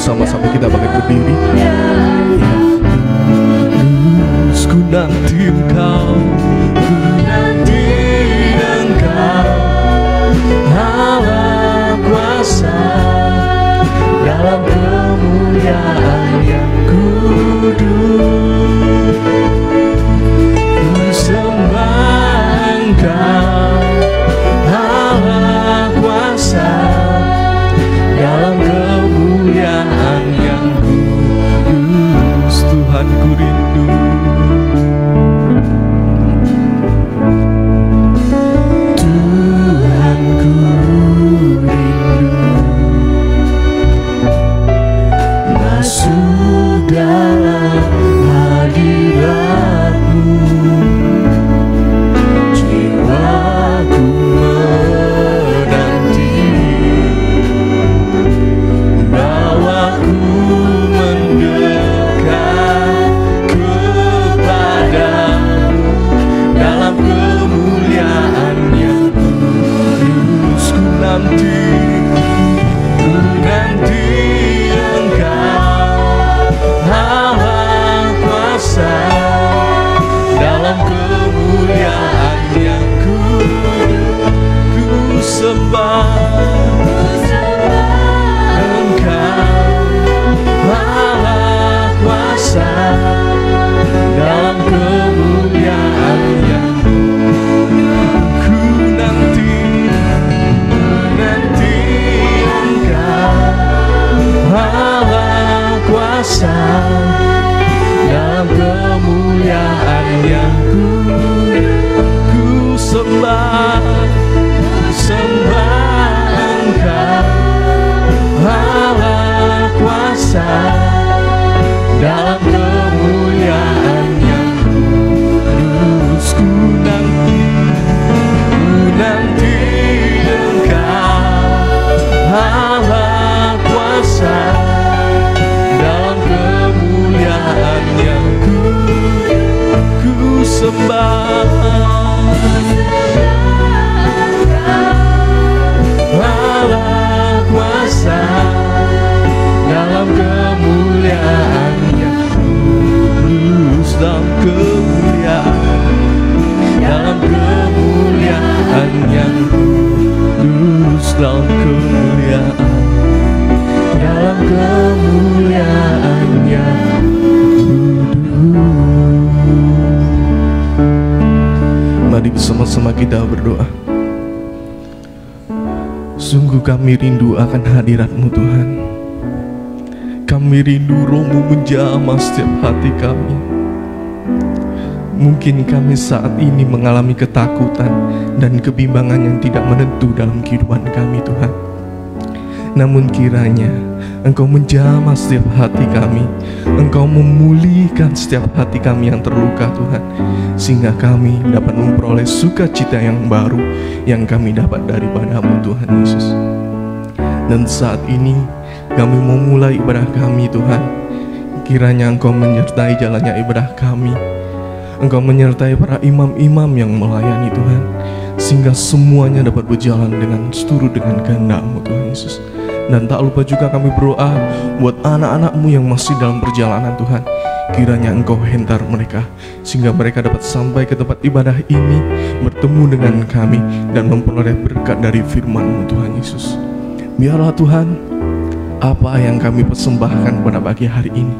bersama-sama kita pakai berdiri. Ku nanti Engkau, ku nanti Engkau, Allah kuasa dalam kemuliaan yang kudus. Ku sembah Engkau, Allah kuasa dalam kemuliaan yang kudus. Tuhan ku rindu, Tuhan ku rindu masuk dalam hadirat-Mu. Jiwaku menanti, bawaku mendekat kepadamu dalam kemuliaan yang kudus. Ku nanti Engkau, Allah kuasa dalam kemuliaan yang kudus. Ku sembah Engkau, Allah kuasa dalam kemuliaan yang kudus. Ku nanti Engkau, Allah kuasa dalam kemuliaan yang kudus. Ku sembah Engkau, Allah kuasa dalam kemuliaan yang kudus. Ku nanti Engkau, Allah kuasa dalam kemuliaan yang kudus. Ku sembah Allah kuasa dalam kemuliaan yang kudus. Dalam kemuliaan yang kudus, dalam kemuliaan yang kudus. Mari bersama-sama kita berdoa. Sungguh kami rindu akan hadirat-Mu Tuhan. Kami rindu Roh-Mu menjamah setiap hati kami. Mungkin kami saat ini mengalami ketakutan dan kebimbangan yang tidak menentu dalam kehidupan kami Tuhan. Namun kiranya Engkau menjamah setiap hati kami, Engkau memulihkan setiap hati kami yang terluka Tuhan, sehingga kami dapat memperoleh sukacita yang baru yang kami dapat daripada-Mu Tuhan Yesus. Dan saat ini kami mau mulai ibadah kami Tuhan. Kiranya Engkau menyertai jalannya ibadah kami, Engkau menyertai para imam-imam yang melayani Tuhan, sehingga semuanya dapat berjalan dengan seturut dengan kehendak-Mu Tuhan Yesus. Dan tak lupa juga kami berdoa buat anak-anak-Mu yang masih dalam perjalanan Tuhan. Kiranya Engkau hentar mereka, sehingga mereka dapat sampai ke tempat ibadah ini, bertemu dengan kami, dan memperoleh berkat dari firman-Mu Tuhan Yesus. Biarlah Tuhan, apa yang kami persembahkan pada pagi hari ini,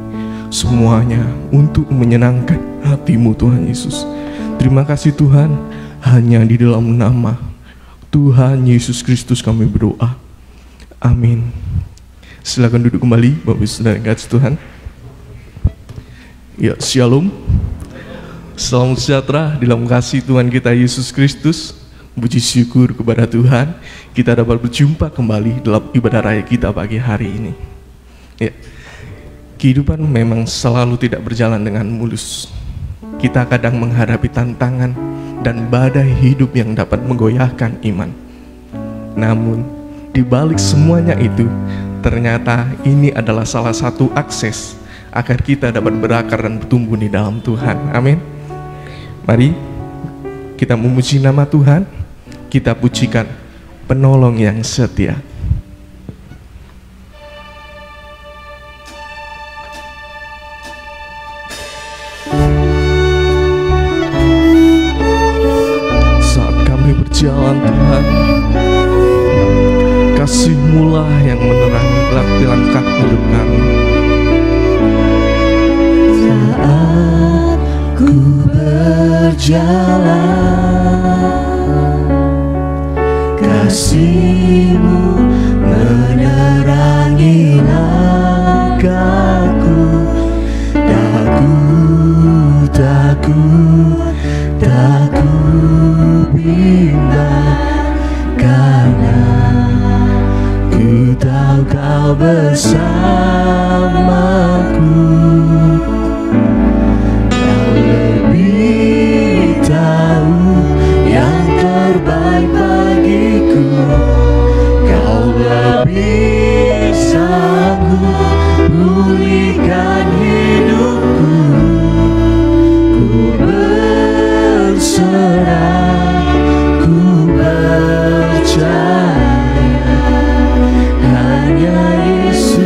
semuanya untuk menyenangkan hati-Mu Tuhan Yesus. Terima kasih Tuhan, hanya di dalam nama Tuhan Yesus Kristus kami berdoa. Amin. Silakan duduk kembali Bapak Ibu Saudara yang kasih Tuhan. Ya, Shalom. Salam sejahtera dalam kasih Tuhan kita Yesus Kristus. Puji syukur kepada Tuhan, kita dapat berjumpa kembali dalam ibadah raya kita pagi hari ini. Ya, kehidupan memang selalu tidak berjalan dengan mulus. Kita kadang menghadapi tantangan dan badai hidup yang dapat menggoyahkan iman. Namun, di balik semuanya itu, ternyata ini adalah salah satu akses agar kita dapat berakar dan bertumbuh di dalam Tuhan. Amin. Mari kita memuji nama Tuhan, kita pujikan Penolong yang setia. Kasih-Mu lah yang menerangi langkah hidup kami. Saat ku berjalan, kasih-Mu menerangi langkahku. Takut bimbang, karena ku tahu Kau bersamaku. Kau lebih tahu yang terbaik bagiku. Kau lebih sanggup pulihkan hidupku. Ku berserah, ku percaya, hanya Yesus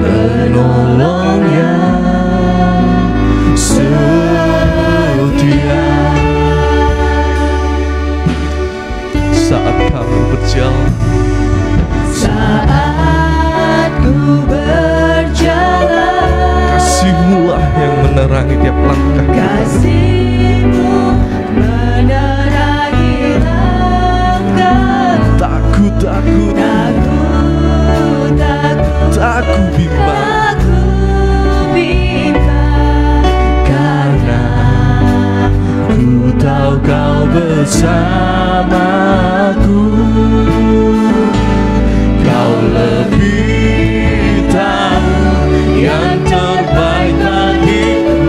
penolong yang setia. Saat kami berjalan, Saat ku berjalan, kasih-Mu lah yang menerangi tiap langkah kita. kasih-Mu menerangi langkah. Takut bimbang, karena ku tahu Kau bersamaku. Kau lebih tahu yang terbaik bagiku.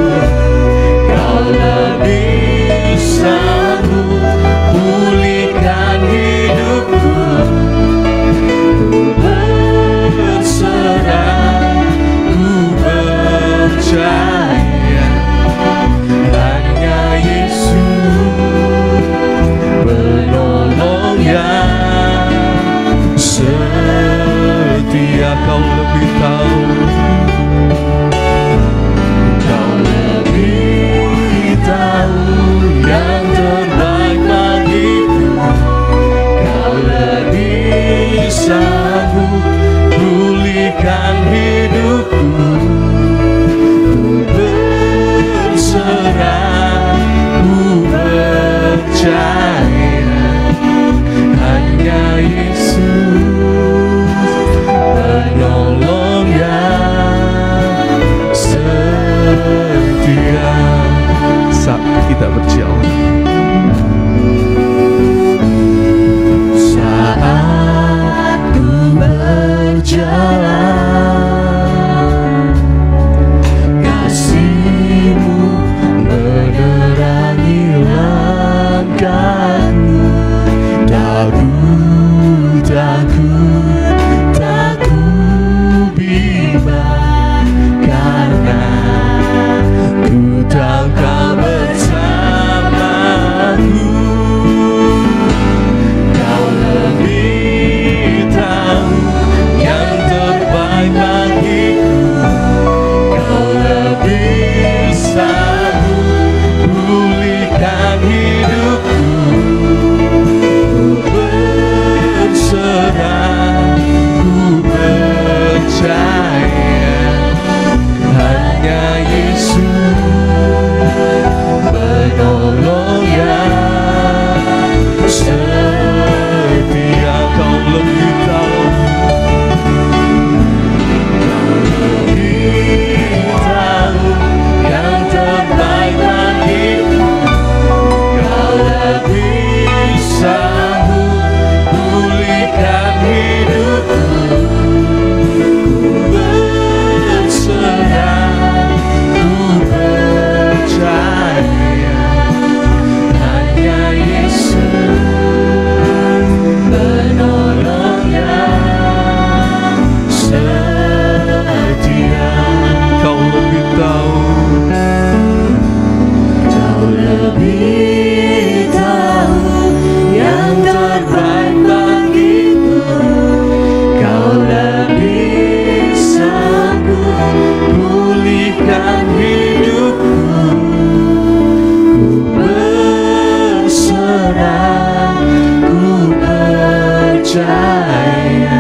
percaya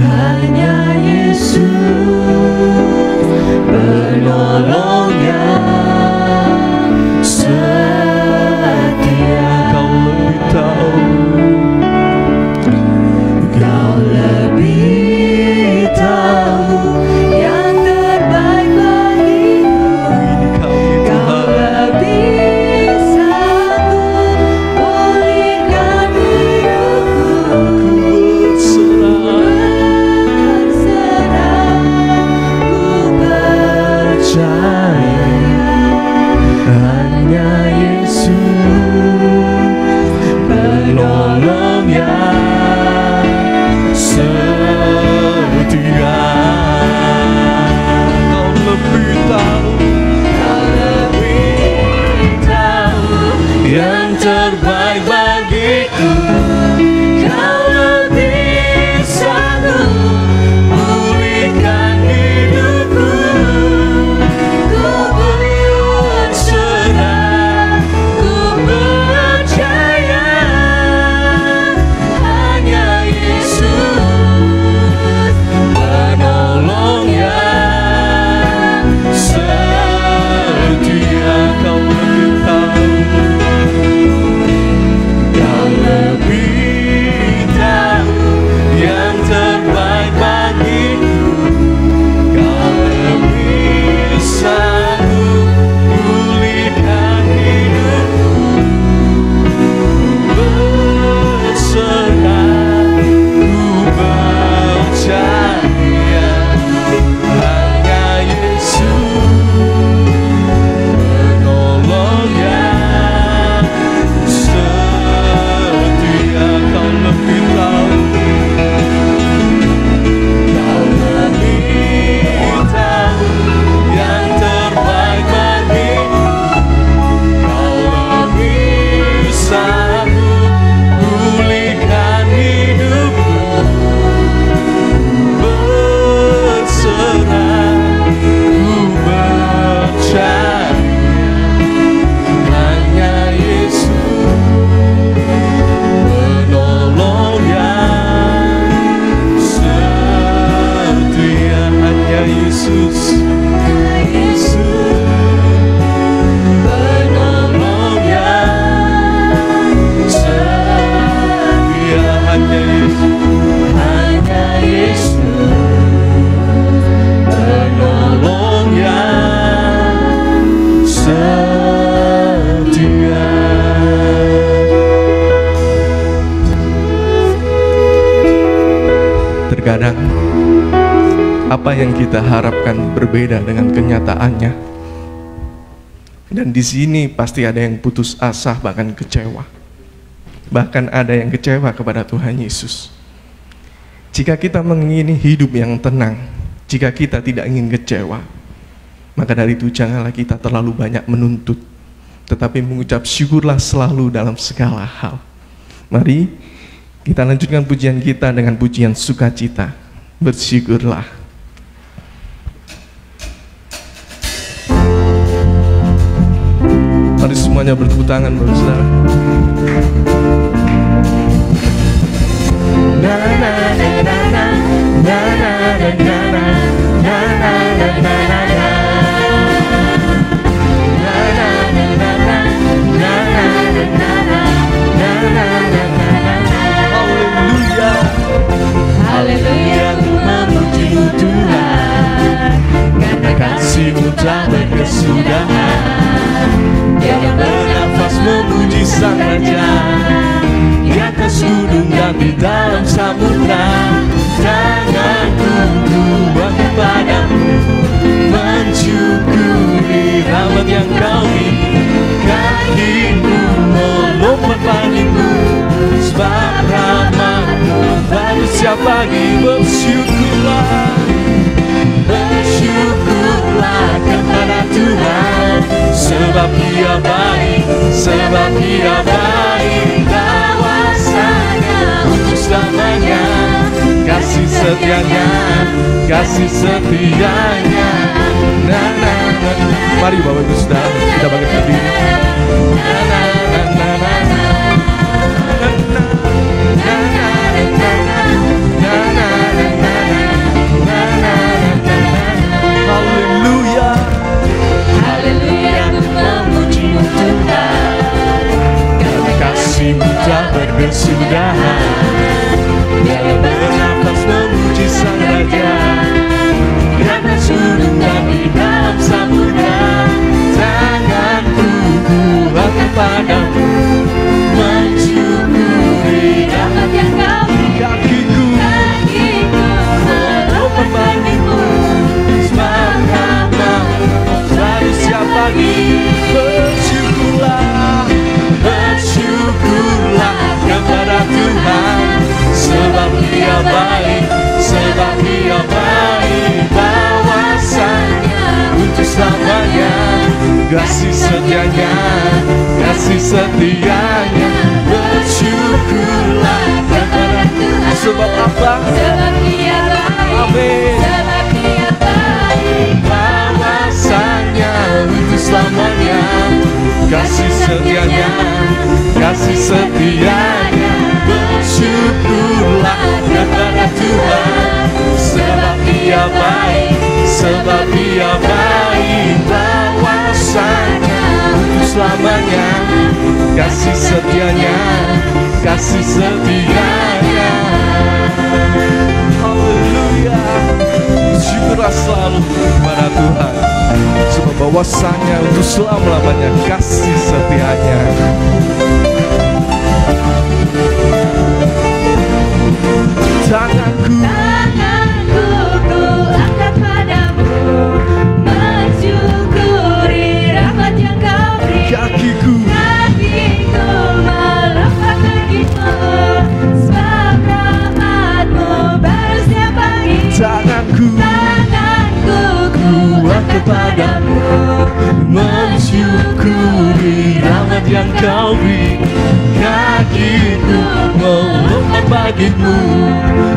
hanya Yesus penolongnya setia. Kau lebih tahu, Kau lebih tahu yang terbaik bagiku. ini kami Kau Tuhan. lebih sanggup pulihkan hidupku. Berserah, Berserah, ku percaya hanya Yesus penolongnya setia. Kau lebih tahu Kau lebih tahu yang terbaik bagiku. Kau lebih sanggup pulihkan hidupku. Ku berserah, ku percaya hanya Yesus penolongnya setia. Kau lebih tahu, Kau lebih tahu yang terbaik bagiku. Kau lebih sanggup pulihkan hidupku. berserah, ku percaya hanya Yesus penolongnya setia. Kau lebih tahu, Kau lebih tahu yang terbaik bagiku. Kau lebih sanggup pulihkan hidupku. Berserah, ku percaya hanya Yesus penolongnya setia. Hanya Yesus, penolongnya setia. Hanya Yesus, hanya Yesus penolongnya setia. Terkadang apa yang kita harapkan berbeda dengan kenyataannya. Dan di sini pasti ada yang putus asa, bahkan kecewa. Bahkan ada yang kecewa kepada Tuhan Yesus. Jika kita mengingini hidup yang tenang, jika kita tidak ingin kecewa, maka dari itu janganlah kita terlalu banyak menuntut, tetapi mengucap syukurlah selalu dalam segala hal. Mari kita lanjutkan pujian kita dengan pujian sukacita. Bersyukurlah. Mari semuanya bertepuk tangan, saudara. na na na na na na na na na na na na na na. Haleluya, ku memuji-Mu Tuhan, karena kasih-Mu tak berkesudahan. Tiada bernafas memuji Sang Raja, di atas gunung dan di dalam samudra. Tanganku kuat padamu, mensyukuri rahmat yang Kau beri. Kakiku melompat bagimu, sebab rahmat-Mu baru setiap pagi. Bersyukurlah, bersyukurlah kepada Tuhan, sebab Dia baik, sebab Dia baik. Kuasanya untuk selamanya, kasih setianya, kasih setianya. Na na na. Mari Bapak Ibu Saudara, kita bangkit berdiri. Na na na na na na na na na. kasih setianya, kasih setianya. Bersyukurlah kepada Tuhan. Sebab apa? Sebab Dia baik. Amin. Sebab Dia baik. Bahwasanya untuk selamanya. Kasih setianya, kasih setianya. Bersyukurlah kepada Tuhan. Sebab Dia baik, sebab Dia baik. Bahwasanya untuk selamanya. Kasih setianya, kasih setianya. Haleluya. Syukurlah selalu kepada Tuhan. Sebab bahwasanya untuk selama-lamanya kasih setianya. Tanganku ku angkat padamu, mensyukuri rahmat yang Kau beri. kakiku melompat bagimu, sebab rahmat-Mu baru setiap pagi. tanganku Ku angkat padamu, mensyukuri rahmat yang Kau beri. Kakiku melompat bagimu,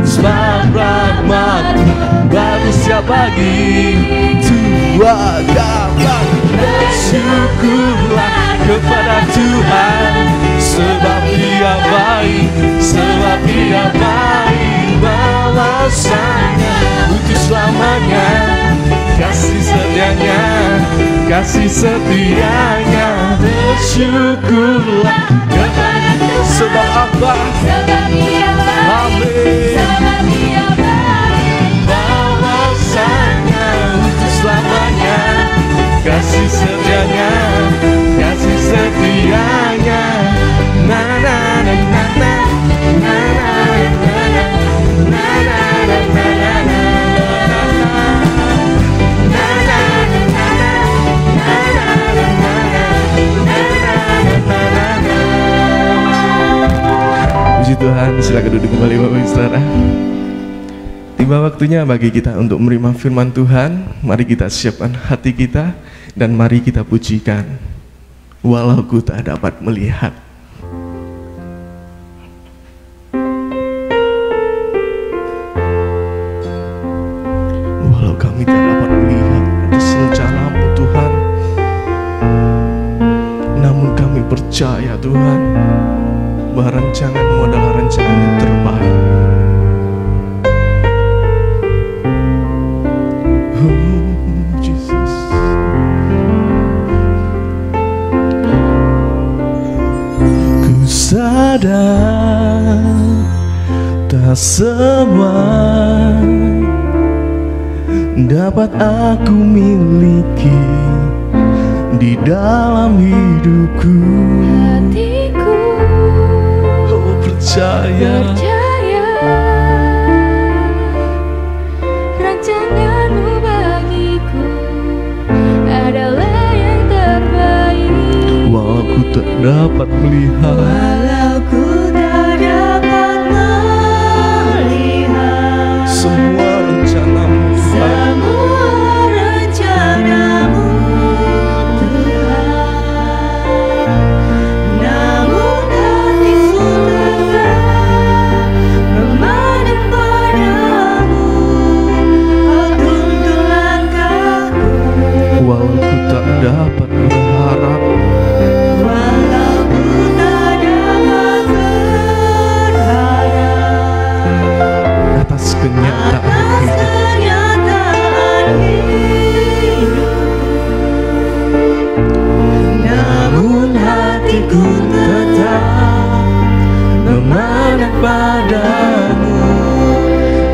sebab rahmat-Mu baru setiap pagi. Tuhan dapat bersyukurlah kepada Tuhan. Sebab Dia baik, sebab Dia baik. Bahwasanya untuk selamanya. Kasih setianya, kasih setianya. Bersyukurlah kepada Tuhan. Sebab apa? sebab Dia baik. Amin. Sebab Dia baik. Bahwasanya untuk selamanya. Kasih setianya, kasih setianya. Na na na na na na na na na na na na. Puji Tuhan, silakan duduk kembali Bapak Ibu Saudara. Tiba waktunya bagi kita untuk menerima firman Tuhan. Mari kita siapkan hati kita dan mari kita pujikan. Walau ku tak dapat melihat. Walau kami tak dapat melihat atas rencana-Mu Tuhan, namun kami percaya Tuhan bahwa rancangan-Mu adalah rancangan yang terbaik. Oh, Jesus. Ku sadar tak semua dapat aku miliki di dalam hidupku. Hatiku Oh, percaya rancangan-Mu bagiku adalah yang terbaik. walau ku tak dapat melihat. Walau ku tak dapat melihat Semua rencana-Mu Tuhan, semua rencana-Mu Tuhan, namun hatiku tetap memandang padamu. Kau tuntun langkahku, walau ku tak dapat berharap. walau ku tak dapat berharap Atas kenyataan atas hidup, kenyataan hidupku, namun hatiku tetap memandang padamu.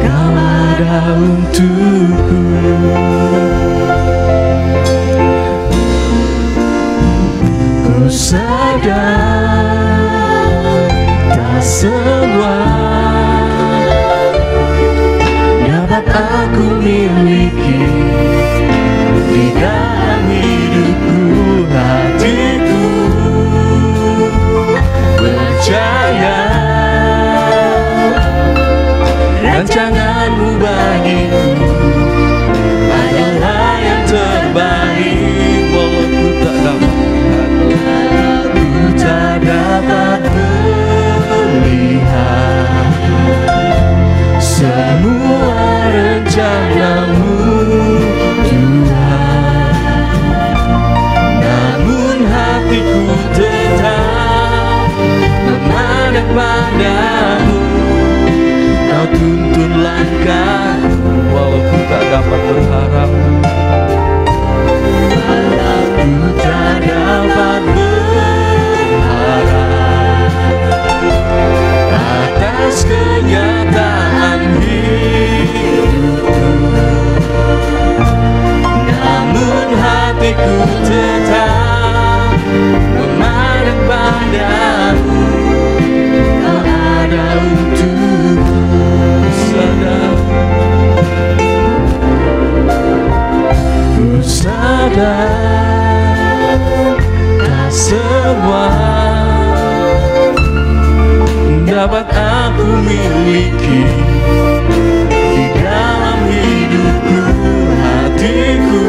Kau ada untukku. Ku sadar tak semua dapat aku miliki di dalam hidupku. Hatiku percaya rancangan-Mu bagiku adalah yang terbaik. Walau ku tak miliki di dalam hidupku, hatiku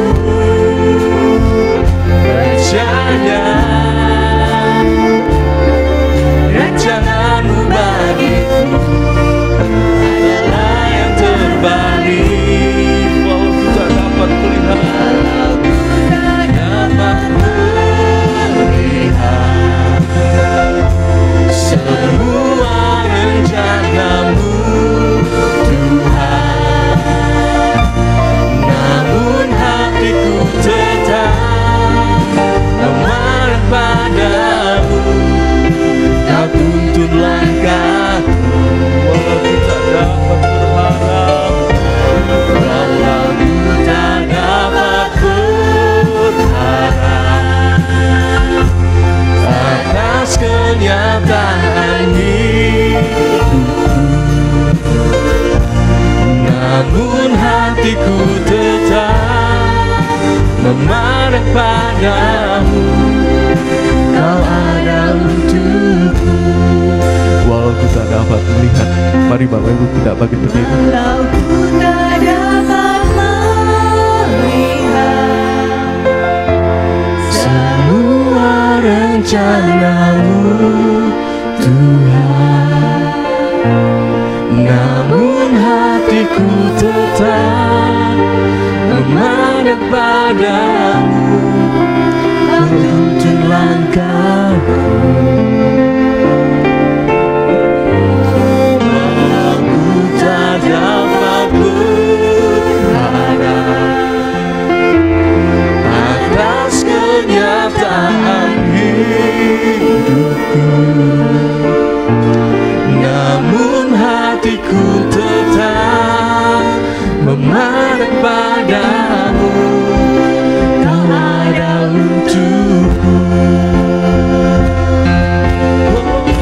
percaya rencanamu bagiku adalah yang terbaik. Walau ku tak dapat melihat, dapat melihat semua rencanamu Tuhan, namun hatiku tetap memarah padamu. Kau tuntun langkahku walau ku tak dapat berharap, walau ku tak dapat berharap atas kenyataan hidupku, namun hatiku tetap memarah padamu. Kau ada untukku. Walau ku tak dapat melihat, mari Bapak Ibu tidak bagi berdiri. Walau ku tak dapat melihat Semua rencanamu Tuhan, namun hatiku tetap memadam padamu. Kau tuntun langkahku walau ku tak dapat berharap atas kenyataan hidupku, namun hatiku tetap memadam padamu. Kau ada untukku. Walau ku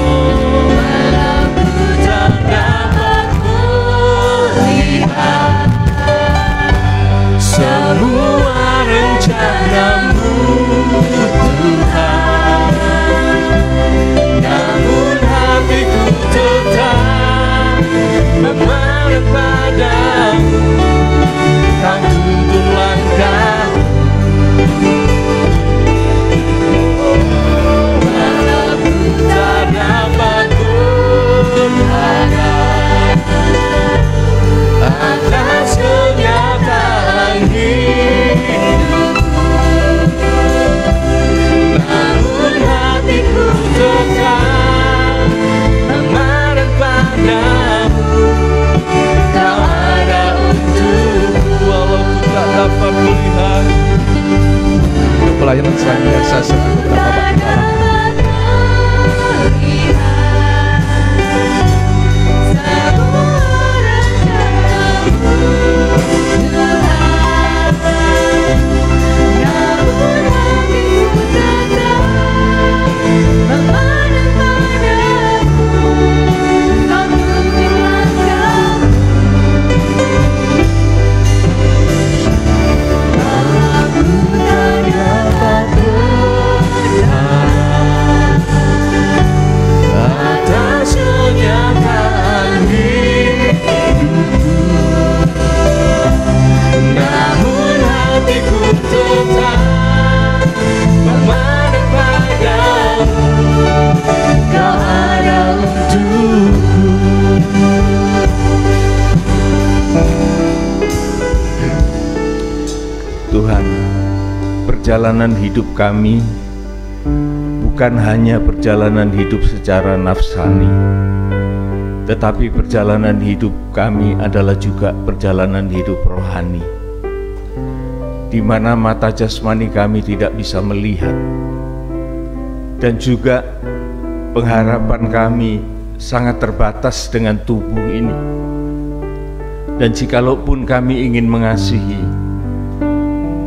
tak dapat melihat semua rencanamu Tuhan, namun hatiku tetap memadam padamu. Kau tuntun langkahku walau ku tak dapat berharap atas kenyataan hidupku, namun hatiku tetap memadam padamu. Kau ada untukku walau ku tak dapat melihat. Untuk pelayanan selanjutnya saya serahkan kepada Bapak di dalam. Atas kenyataan hidupku, namun hatiku tetap memadam padamu. Kau ada untukku. Tuhan, perjalanan hidup kami bukan hanya perjalanan hidup secara nafsani, tetapi perjalanan hidup kami adalah juga perjalanan hidup rohani, di mana mata jasmani kami tidak bisa melihat, dan juga pengharapan kami sangat terbatas dengan tubuh ini. Dan jikalaupun kami ingin mengasihi,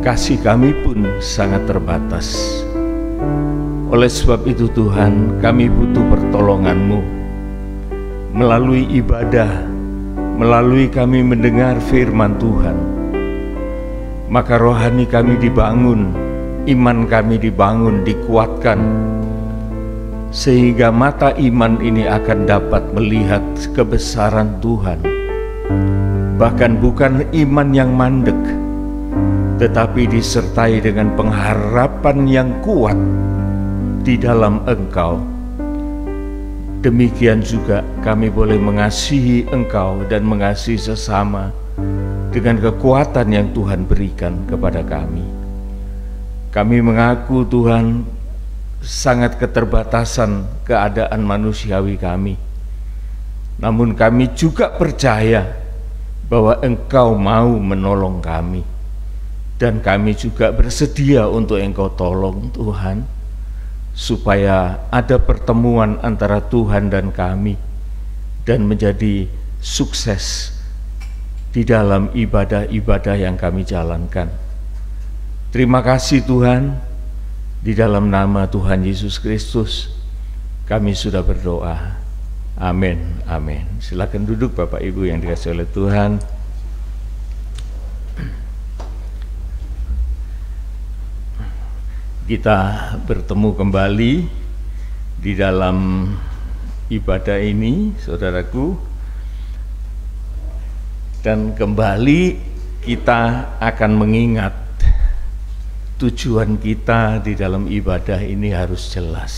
kasih kami pun sangat terbatas. Oleh sebab itu Tuhan, kami butuh pertolongan-Mu melalui ibadah, melalui kami mendengar firman Tuhan. Maka rohani kami dibangun, iman kami dibangun, dikuatkan, sehingga mata iman ini akan dapat melihat kebesaran Tuhan. Bahkan bukan iman yang mandek, tetapi disertai dengan pengharapan yang kuat di dalam Engkau. Demikian juga kami boleh mengasihi Engkau dan mengasihi sesama dengan kekuatan yang Tuhan berikan kepada kami. Kami mengaku Tuhan sangat keterbatasan keadaan manusiawi kami. Namun kami juga percaya bahwa Engkau mau menolong kami. Dan kami juga bersedia untuk Engkau tolong Tuhan, supaya ada pertemuan antara Tuhan dan kami dan menjadi sukses di dalam ibadah-ibadah yang kami jalankan. Terima kasih Tuhan, di dalam nama Tuhan Yesus Kristus kami sudah berdoa. Amin, amin. Silakan duduk Bapak Ibu yang dikasihi oleh Tuhan. Kita bertemu kembali di dalam ibadah ini, saudaraku, dan kembali kita akan mengingat tujuan kita di dalam ibadah ini harus jelas.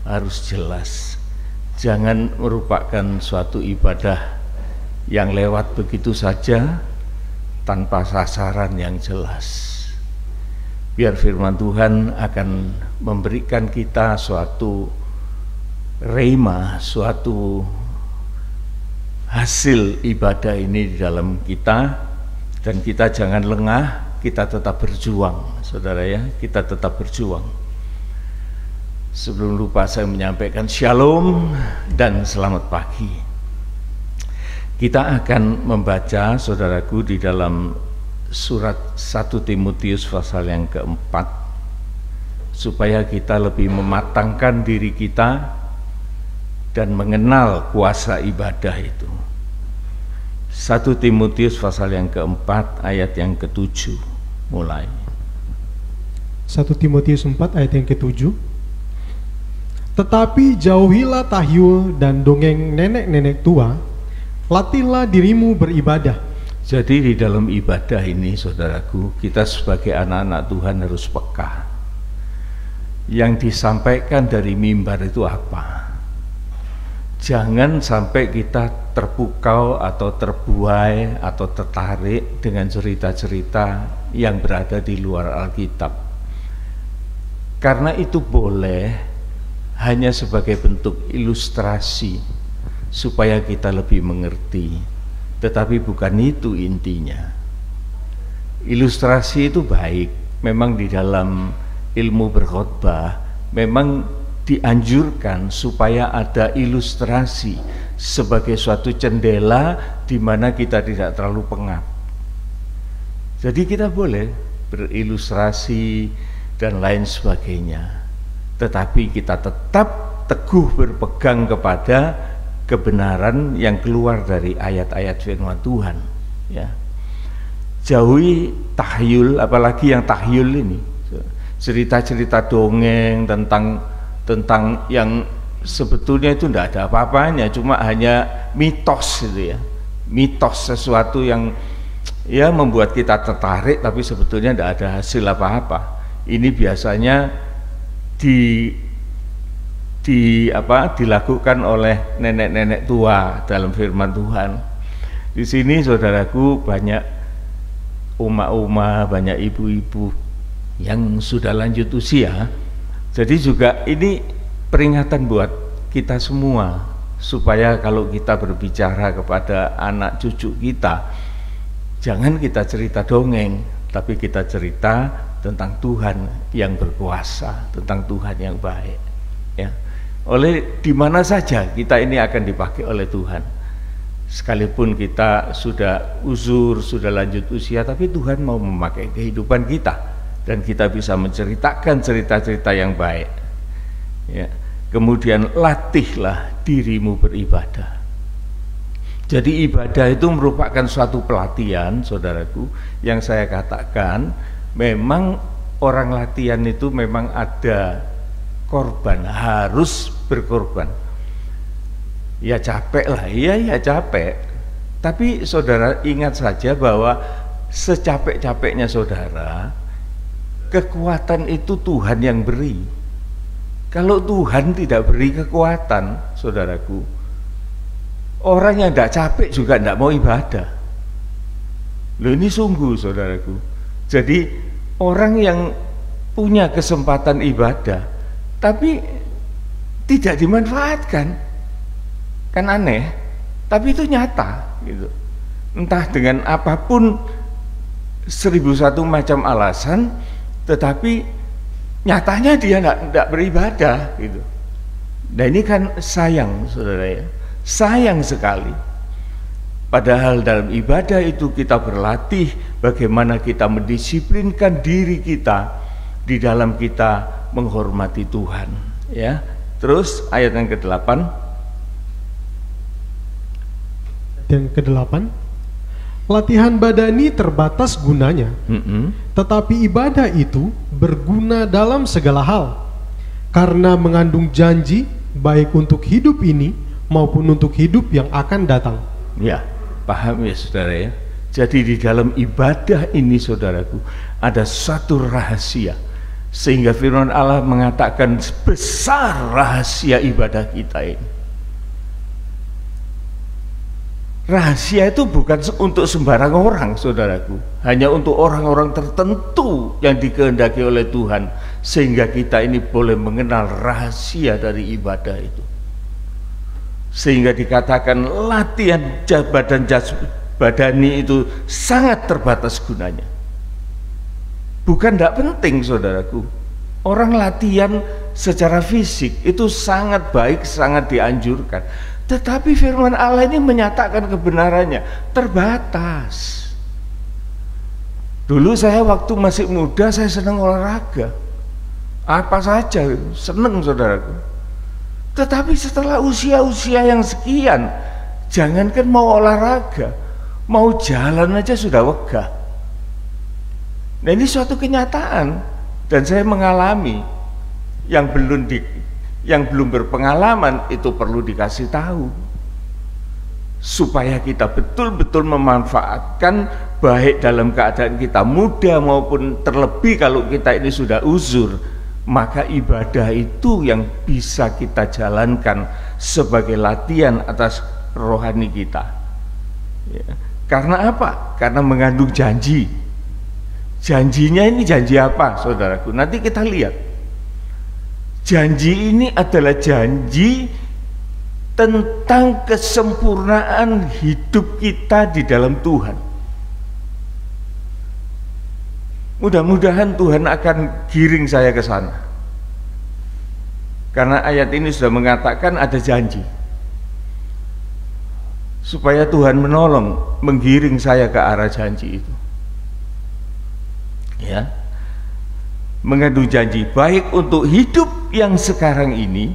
Harus jelas. Jangan merupakan suatu ibadah yang lewat begitu saja tanpa sasaran yang jelas. Biar firman Tuhan akan memberikan kita suatu rema, suatu hasil ibadah ini di dalam kita, dan kita jangan lengah, kita tetap berjuang, saudara ya, kita tetap berjuang. Sebelum lupa saya menyampaikan shalom dan selamat pagi. Kita akan membaca, saudaraku, di dalam surat 1 Timotius pasal yang keempat, supaya kita lebih mematangkan diri kita dan mengenal kuasa ibadah itu. 1 Timotius pasal yang keempat ayat yang ke-7 mulai. 1 Timotius 4 ayat yang ke-7. Tetapi jauhilah tahyul dan dongeng nenek-nenek tua, latihlah dirimu beribadah. Jadi di dalam ibadah ini, saudaraku, kita sebagai anak-anak Tuhan harus peka. Yang disampaikan dari mimbar itu apa? Jangan sampai kita terpukau atau terbuai atau tertarik dengan cerita-cerita yang berada di luar Alkitab. Karena itu boleh hanya sebagai bentuk ilustrasi supaya kita lebih mengerti. Tetapi bukan itu intinya. Ilustrasi itu baik, memang di dalam ilmu berkhotbah memang dianjurkan supaya ada ilustrasi sebagai suatu jendela di mana kita tidak terlalu pengap. Jadi kita boleh berilustrasi dan lain sebagainya, tetapi kita tetap teguh berpegang kepada kebenaran yang keluar dari ayat-ayat firman Tuhan, ya. Jauhi tahyul, apalagi yang tahyul ini, cerita-cerita dongeng tentang yang sebetulnya itu tidak ada apa-apanya, cuma hanya mitos gitu ya, mitos sesuatu yang ya membuat kita tertarik tapi sebetulnya tidak ada hasil apa-apa. Ini biasanya dilakukan oleh nenek-nenek tua dalam firman Tuhan. Di sini saudaraku banyak uma-uma, banyak ibu-ibu yang sudah lanjut usia. Jadi juga ini peringatan buat kita semua, supaya kalau kita berbicara kepada anak cucu kita, jangan kita cerita dongeng, tapi kita cerita tentang Tuhan yang berkuasa, tentang Tuhan yang baik, ya. Oleh di mana saja kita ini akan dipakai oleh Tuhan. Sekalipun kita sudah uzur, sudah lanjut usia, tapi Tuhan mau memakai kehidupan kita dan kita bisa menceritakan cerita-cerita yang baik. Ya. Kemudian latihlah dirimu beribadah. Jadi ibadah itu merupakan suatu pelatihan, saudaraku, yang saya katakan memang orang latihan itu memang ada korban, harus berkorban. Ya capek lah, iya ya capek. Tapi saudara ingat saja bahwa secapek-capeknya saudara, kekuatan itu Tuhan yang beri. Kalau Tuhan tidak beri kekuatan, saudaraku, orang yang tidak capek juga tidak mau ibadah. Loh, ini sungguh saudaraku. Jadi orang yang punya kesempatan ibadah tapi tidak dimanfaatkan, kan aneh, tapi itu nyata gitu. Entah dengan apapun 1001 macam alasan, tetapi nyatanya dia tidak beribadah gitu. Nah ini kan sayang saudara ya, sayang sekali. Padahal dalam ibadah itu kita berlatih bagaimana kita mendisiplinkan diri kita di dalam kita menghormati Tuhan ya. Terus ayat yang ke-8. Yang ke-8, latihan badani terbatas gunanya, tetapi ibadah itu berguna dalam segala hal, karena mengandung janji baik untuk hidup ini maupun untuk hidup yang akan datang. Ya, paham ya saudara ya. Jadi di dalam ibadah ini saudaraku ada satu rahasia, sehingga firman Allah mengatakan besar rahasia ibadah kita ini. Rahasia itu bukan untuk sembarang orang saudaraku, hanya untuk orang-orang tertentu yang dikehendaki oleh Tuhan, sehingga kita ini boleh mengenal rahasia dari ibadah itu. Sehingga dikatakan latihan badan badani itu sangat terbatas gunanya. Bukan tidak penting saudaraku, orang latihan secara fisik itu sangat baik, sangat dianjurkan. Tetapi firman Allah ini menyatakan kebenarannya terbatas. Dulu saya waktu masih muda saya senang olahraga, apa saja senang saudaraku. Tetapi setelah usia-usia yang sekian, jangankan mau olahraga, mau jalan aja sudah wegah. Nah ini suatu kenyataan, dan saya mengalami. Yang belum berpengalaman itu perlu dikasih tahu, supaya kita betul-betul memanfaatkan, baik dalam keadaan kita muda maupun terlebih kalau kita ini sudah uzur, maka ibadah itu yang bisa kita jalankan sebagai latihan atas rohani kita ya. Karena apa? Karena mengandung janji. Janjinya ini janji apa saudaraku? Nanti kita lihat. Janji ini adalah janji tentang kesempurnaan hidup kita di dalam Tuhan. Mudah-mudahan Tuhan akan giring saya ke sana. Karena ayat ini sudah mengatakan ada janji. Supaya Tuhan menolong, menggiring saya ke arah janji itu. Ya. Mengandung janji baik untuk hidup yang sekarang ini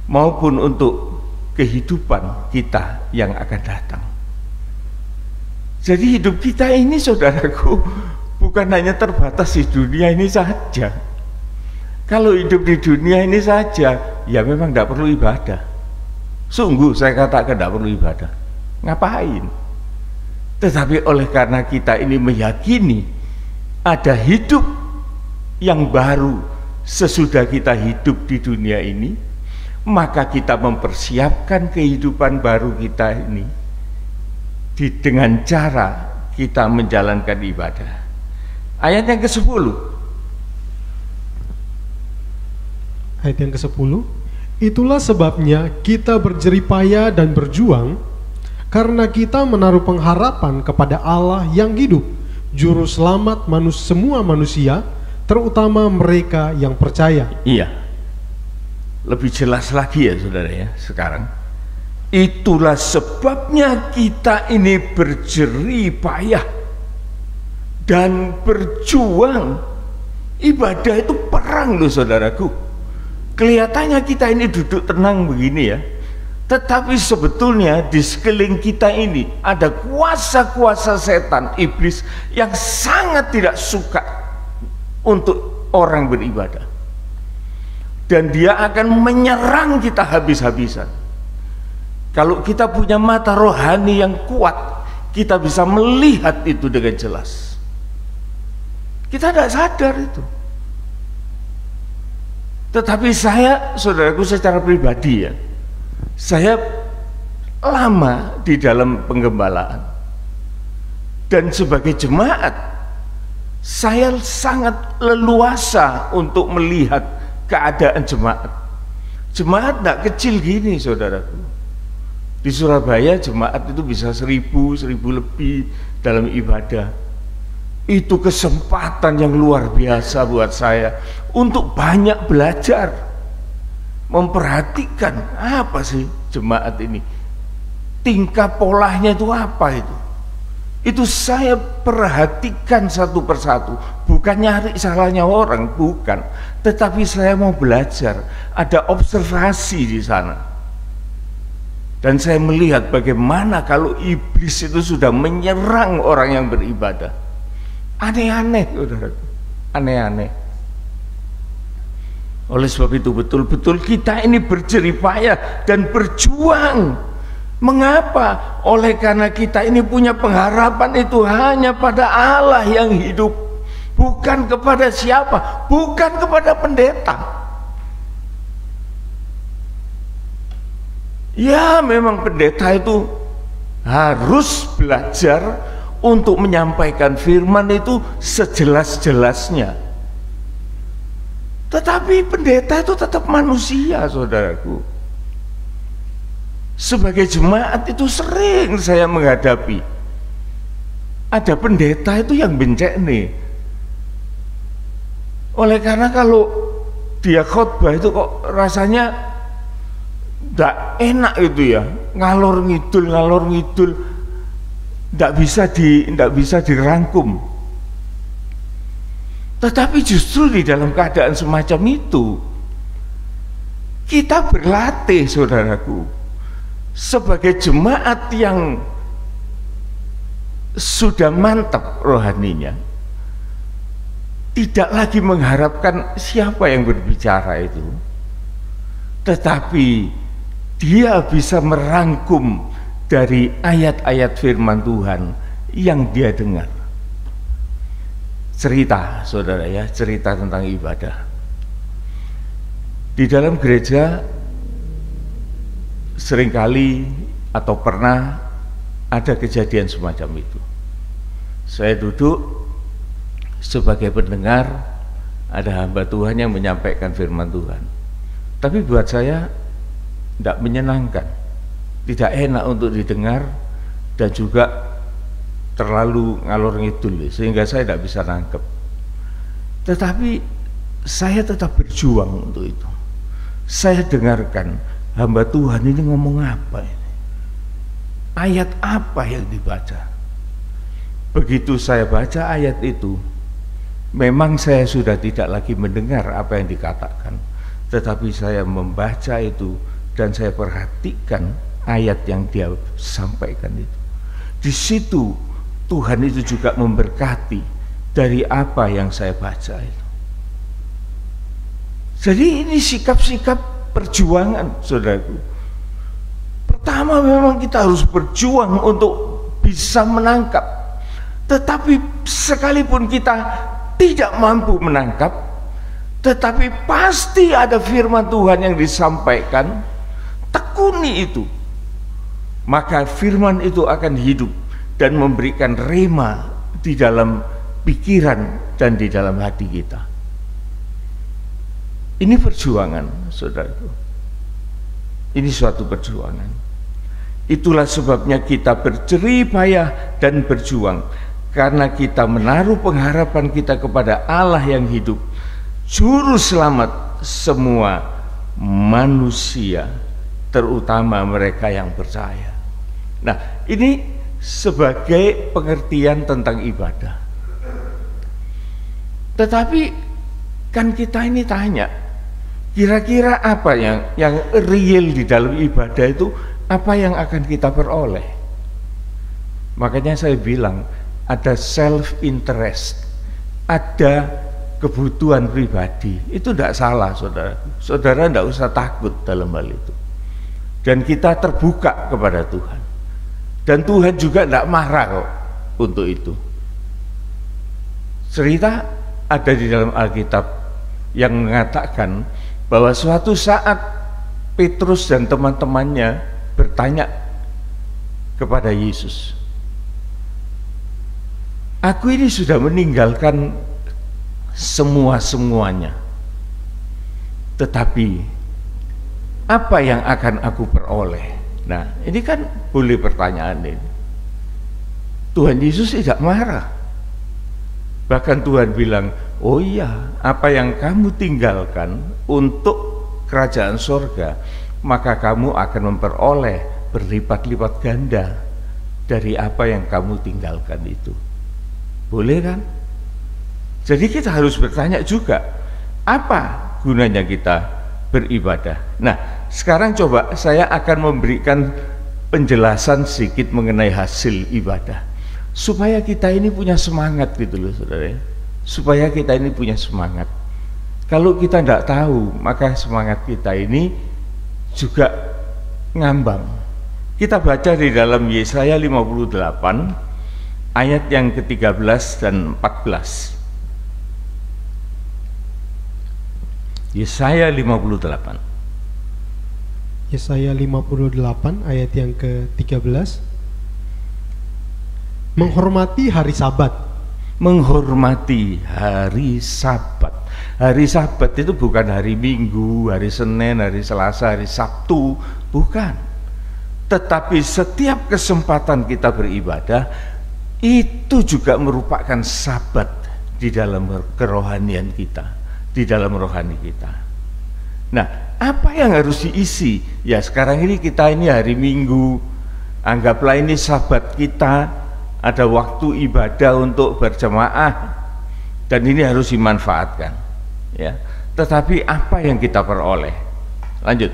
maupun untuk kehidupan kita yang akan datang. Jadi hidup kita ini saudaraku bukan hanya terbatas di dunia ini saja. Kalau hidup di dunia ini saja, ya memang tidak perlu ibadah. Sungguh saya katakan tidak perlu ibadah. Ngapain? Tetapi oleh karena kita ini meyakini ada hidup yang baru sesudah kita hidup di dunia ini, maka kita mempersiapkan kehidupan baru kita ini dengan cara kita menjalankan ibadah. Ayat yang ke-10. Ayat yang ke-10, itulah sebabnya kita berjeripaya dan berjuang, karena kita menaruh pengharapan kepada Allah yang hidup, juru selamat semua manusia, terutama mereka yang percaya. Iya, lebih jelas lagi ya saudara ya sekarang. Itulah sebabnya kita ini berjeripayah dan berjuang. Ibadah itu perang loh saudaraku. Kelihatannya kita ini duduk tenang begini ya, tetapi sebetulnya di sekeliling kita ini ada kuasa-kuasa setan, iblis yang sangat tidak suka untuk orang beribadah. dan dia akan menyerang kita habis-habisan. Kalau kita punya mata rohani yang kuat, kita bisa melihat itu dengan jelas. Kita tidak sadar itu. Tetapi saya, saudaraku, secara pribadi ya, saya lama di dalam penggembalaan, dan sebagai jemaat saya sangat leluasa untuk melihat keadaan jemaat. Jemaat tidak kecil gini, saudaraku. Di Surabaya jemaat itu bisa 1000 lebih dalam ibadah. Itu kesempatan yang luar biasa buat saya untuk banyak belajar, memperhatikan apa sih jemaat ini, tingkah polanya itu apa itu. Itu saya perhatikan satu persatu, bukan nyari salahnya orang, bukan, tetapi saya mau belajar, ada observasi di sana. Dan saya melihat bagaimana kalau iblis itu sudah menyerang orang yang beribadah. Aneh-aneh, saudara, aneh-aneh. Oleh sebab itu betul-betul kita ini berjeripayah dan berjuang. Mengapa? Oleh karena kita ini punya pengharapan itu hanya pada Allah yang hidup, bukan kepada siapa, bukan kepada pendeta. Ya, memang pendeta itu harus belajar untuk menyampaikan firman itu sejelas-jelasnya. Tetapi pendeta itu tetap manusia, saudaraku. Sebagai jemaat itu sering saya menghadapi ada pendeta itu yang bencek nih. Oleh karena kalau dia khotbah itu kok rasanya tidak enak itu ya, ngalor ngidul, tidak bisa dirangkum. Tetapi justru di dalam keadaan semacam itu kita berlatih, saudaraku, sebagai jemaat yang sudah mantap rohaninya, tidak lagi mengharapkan siapa yang berbicara itu, tetapi dia bisa merangkum dari ayat-ayat firman Tuhan yang dia dengar. Cerita, saudara ya, cerita tentang ibadah. Di dalam gereja seringkali atau pernah ada kejadian semacam itu. Saya duduk sebagai pendengar, ada hamba Tuhan yang menyampaikan firman Tuhan. Tapi buat saya tidak menyenangkan, tidak enak untuk didengar, dan juga terlalu ngalor ngidul, sehingga saya tidak bisa nangkep. Tetapi saya tetap berjuang untuk itu. Saya dengarkan hamba Tuhan ini ngomong apa ini, ayat apa yang dibaca. Begitu saya baca ayat itu, memang saya sudah tidak lagi mendengar apa yang dikatakan, tetapi saya membaca itu dan saya perhatikan ayat yang dia sampaikan itu. Di situ Tuhan itu juga memberkati dari apa yang saya baca itu. Jadi ini sikap-sikap perjuangan, saudaraku. Pertama memang kita harus berjuang untuk bisa menangkap. Tetapi sekalipun kita tidak mampu menangkap, tetapi pasti ada firman Tuhan yang disampaikan, tekuni itu, maka firman itu akan hidup dan memberikan rema di dalam pikiran dan di dalam hati kita. Ini perjuangan, saudaraku. Ini suatu perjuangan. Itulah sebabnya kita berjeripayah dan berjuang, karena kita menaruh pengharapan kita kepada Allah yang hidup, juru selamat semua manusia, terutama mereka yang percaya. Nah, ini sebagai pengertian tentang ibadah. Tetapi kan kita ini tanya, kira-kira apa yang real di dalam ibadah itu, apa yang akan kita peroleh? Makanya saya bilang ada self interest, ada kebutuhan pribadi, itu tidak salah, saudara. Saudara tidak usah takut dalam hal itu. Dan kita terbuka kepada Tuhan. Dan Tuhan juga tidak marah kok untuk itu. Cerita ada di dalam Alkitab yang mengatakan bahwa suatu saat Petrus dan teman-temannya bertanya kepada Yesus, "Aku ini sudah meninggalkan semuanya, tetapi apa yang akan aku peroleh?" Nah, ini kan boleh pertanyaan ini. Tuhan Yesus tidak marah. Bahkan Tuhan bilang, "Oh iya, apa yang kamu tinggalkan untuk kerajaan sorga, maka kamu akan memperoleh berlipat-lipat ganda dari apa yang kamu tinggalkan itu." Boleh kan? Jadi kita harus bertanya juga, apa gunanya kita beribadah? Nah, sekarang coba saya akan memberikan penjelasan sedikit mengenai hasil ibadah, supaya kita ini punya semangat gitu loh, saudara. Supaya kita ini punya semangat. Kalau kita tidak tahu, maka semangat kita ini juga ngambang. Kita baca di dalam Yesaya 58 ayat yang ke-13 dan 14. Yesaya 58. Yesaya 58 ayat yang ke-13. Menghormati hari Sabat. Menghormati hari Sabat. Hari Sabat itu bukan hari Minggu, hari Senin, hari Selasa, hari Sabtu, bukan. Tetapi setiap kesempatan kita beribadah itu juga merupakan Sabat di dalam kerohanian kita, di dalam rohani kita. Nah, apa yang harus diisi? Ya, sekarang ini kita ini hari Minggu, anggaplah ini Sabat kita, ada waktu ibadah untuk berjamaah, dan ini harus dimanfaatkan, ya. Tetapi apa yang kita peroleh? Lanjut.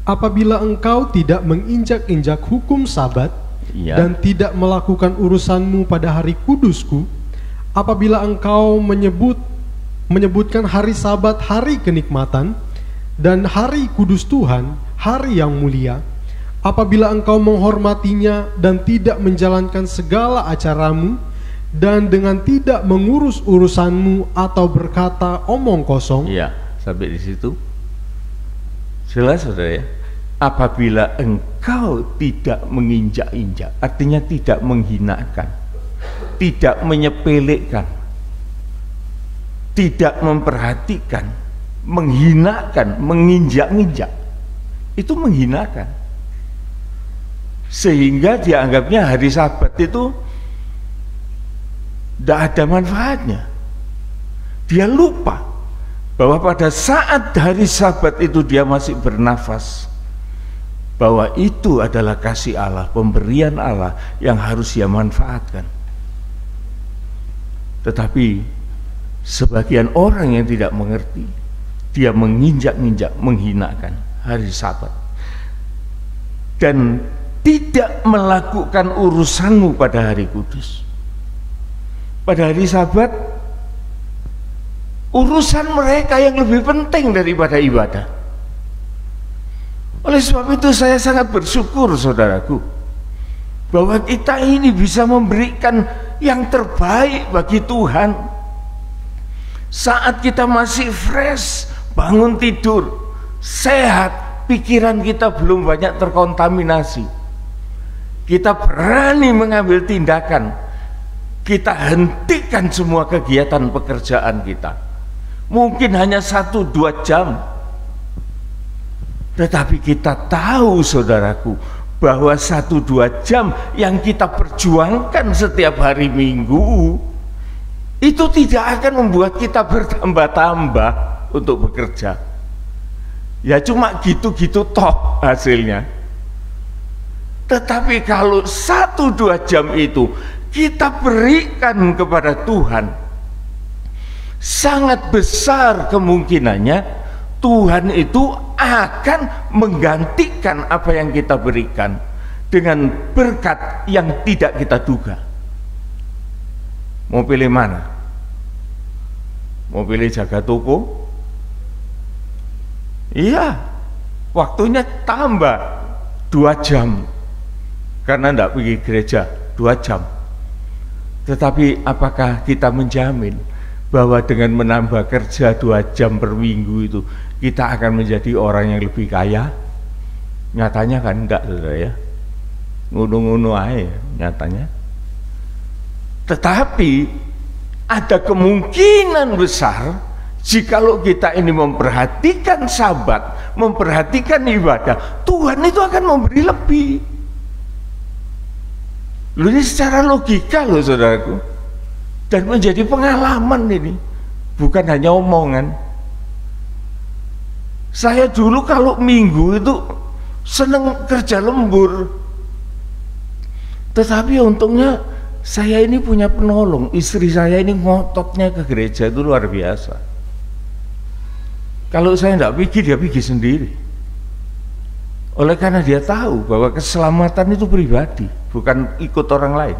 Apabila engkau tidak menginjak-injak hukum Sabat, Ya. dan tidak melakukan urusanmu pada hari kudusku, apabila engkau menyebutkan hari Sabat hari kenikmatan, dan hari kudus Tuhan hari yang mulia, apabila engkau menghormatinya dan tidak menjalankan segala acaramu, dan dengan tidak mengurus urusanmu atau berkata omong kosong. Ya, sampai di situ jelas, saudara ya. Apabila engkau tidak menginjak-injak, artinya tidak menghinakan, tidak menyepelekan, tidak memperhatikan, menghinakan, menginjak-injak, itu menghinakan. Sehingga dianggapnya hari Sabat itu tidak ada manfaatnya. Dia lupa bahwa pada saat hari Sabat itu dia masih bernafas, bahwa itu adalah kasih Allah, pemberian Allah yang harus dia manfaatkan. Tetapi sebagian orang yang tidak mengerti, dia menginjak-injak, menghinakan hari Sabat, dan tidak melakukan urusanmu pada hari kudus. Pada hari Sabat, urusan mereka yang lebih penting daripada ibadah. Oleh sebab itu saya sangat bersyukur, saudaraku, bahwa kita ini bisa memberikan yang terbaik bagi Tuhan. Saat kita masih fresh, bangun tidur, sehat, pikiran kita belum banyak terkontaminasi, kita berani mengambil tindakan. Kita hentikan semua kegiatan pekerjaan kita. Mungkin hanya 1-2 jam, tetapi kita tahu, saudaraku, bahwa 1-2 jam yang kita perjuangkan setiap hari Minggu itu tidak akan membuat kita bertambah-tambah untuk bekerja. Ya cuma gitu-gitu toh hasilnya. Tetapi kalau 1-2 jam itu kita berikan kepada Tuhan, sangat besar kemungkinannya Tuhan itu akan menggantikan apa yang kita berikan dengan berkat yang tidak kita duga. Mau pilih mana? Mau pilih jaga toko? Iya, waktunya tambah 2 jam karena tidak pergi gereja 2 jam. Tetapi apakah kita menjamin bahwa dengan menambah kerja 2 jam per minggu itu kita akan menjadi orang yang lebih kaya? Nyatanya kan enggak, saudara ya. Ngono-ngono aja nyatanya. Tetapi ada kemungkinan besar jikalau kita ini memperhatikan Sabat, memperhatikan ibadah, Tuhan itu akan memberi lebih. Loh, ini secara logika loh saudaraku, dan menjadi pengalaman ini, bukan hanya omongan. Saya dulu kalau minggu itu seneng kerja lembur, tetapi untungnya saya ini punya penolong, istri saya ini ngototnya ke gereja itu luar biasa. Kalau saya tidak pergi, dia pergi sendiri. Oleh karena dia tahu bahwa keselamatan itu pribadi, bukan ikut orang lain.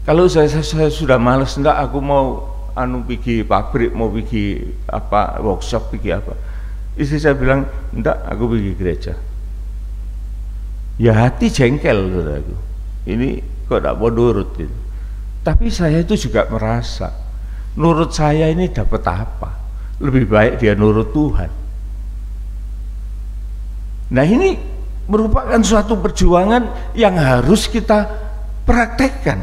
Kalau saya sudah malas, enggak, aku mau pergi pabrik, mau pergi apa workshop, pergi apa. Istri saya bilang, enggak, aku pergi gereja. Ya hati jengkel, saudaraku. Ini kok tidak mau nurut gitu. Tapi saya itu juga merasa, nurut saya ini dapat apa? Lebih baik dia nurut Tuhan. Nah, ini merupakan suatu perjuangan yang harus kita praktekkan,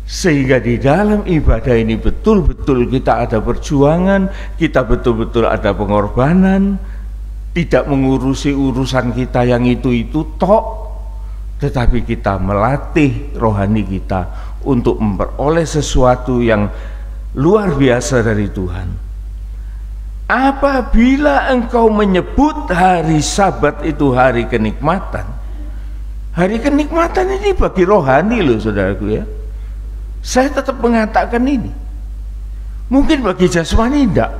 sehingga di dalam ibadah ini betul-betul kita ada perjuangan, kita betul-betul ada pengorbanan, tidak mengurusi urusan kita yang itu tok, tetapi kita melatih rohani kita untuk memperoleh sesuatu yang luar biasa dari Tuhan. Apabila engkau menyebut hari Sabat itu hari kenikmatan, hari kenikmatan ini bagi rohani loh saudaraku ya. Saya tetap mengatakan ini. Mungkin bagi jasmani tidak,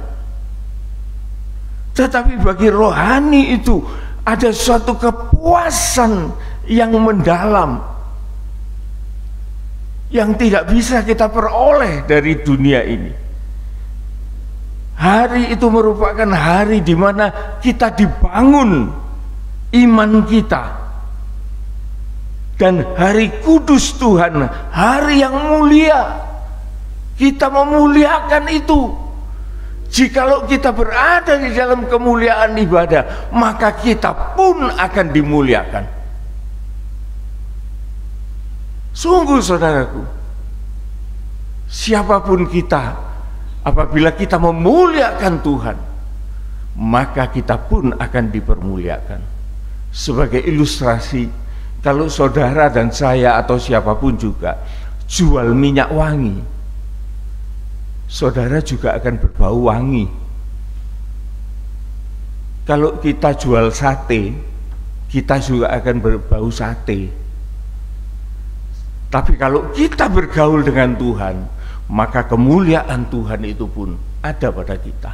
tetapi bagi rohani itu ada suatu kepuasan yang mendalam, yang tidak bisa kita peroleh dari dunia ini. Hari itu merupakan hari di mana kita dibangun iman kita, dan hari kudus Tuhan, hari yang mulia. Kita memuliakan itu. Jikalau kita berada di dalam kemuliaan ibadah, maka kita pun akan dimuliakan. Sungguh saudaraku, siapapun kita, apabila kita memuliakan Tuhan, maka kita pun akan dipermuliakan. Sebagai ilustrasi, kalau saudara dan saya atau siapapun juga jual minyak wangi, saudara juga akan berbau wangi. Kalau kita jual sate, kita juga akan berbau sate. Tapi kalau kita bergaul dengan Tuhan, maka kemuliaan Tuhan itu pun ada pada kita.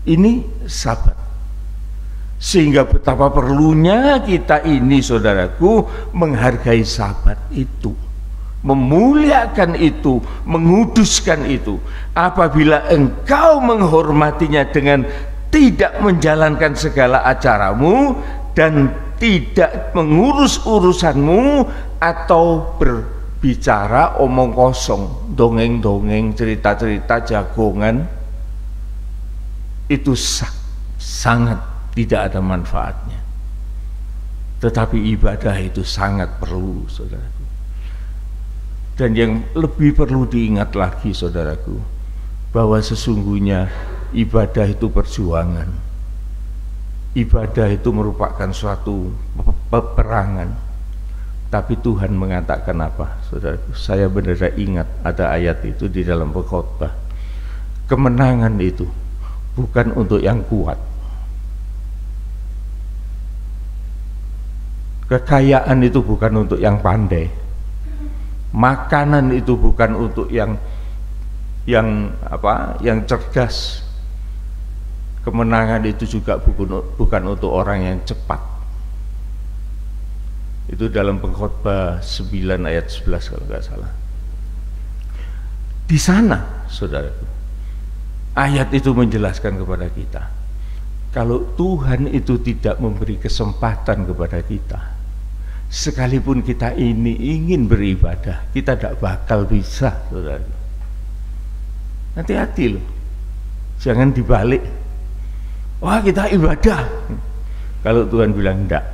Ini Sabat. Sehingga betapa perlunya kita ini saudaraku menghargai Sabat itu, memuliakan itu, menguduskan itu. Apabila engkau menghormatinya dengan tidak menjalankan segala acaramu dan tidak mengurus urusanmu, atau berbicara omong kosong, dongeng-dongeng, cerita-cerita jagongan, itu sangat tidak ada manfaatnya. Tetapi ibadah itu sangat perlu, saudaraku. Dan yang lebih perlu diingat lagi, saudaraku, bahwa sesungguhnya ibadah itu perjuangan. Ibadah itu merupakan suatu peperangan. Tapi Tuhan mengatakan apa, saudaraku? Saya benar-benar ingat ada ayat itu di dalam Pengkhotbah. Kemenangan itu bukan untuk yang kuat. Kekayaan itu bukan untuk yang pandai. Makanan itu bukan untuk yang cerdas. Kemenangan itu juga bukan untuk orang yang cepat. Itu dalam Pengkhotbah 9 ayat 11 kalau nggak salah. Di sana, saudaraku, ayat itu menjelaskan kepada kita, kalau Tuhan itu tidak memberi kesempatan kepada kita, sekalipun kita ini ingin beribadah, kita tidak bakal bisa, saudaraku. Hati-hati loh, jangan dibalik. Wah, kita ibadah, kalau Tuhan bilang enggak,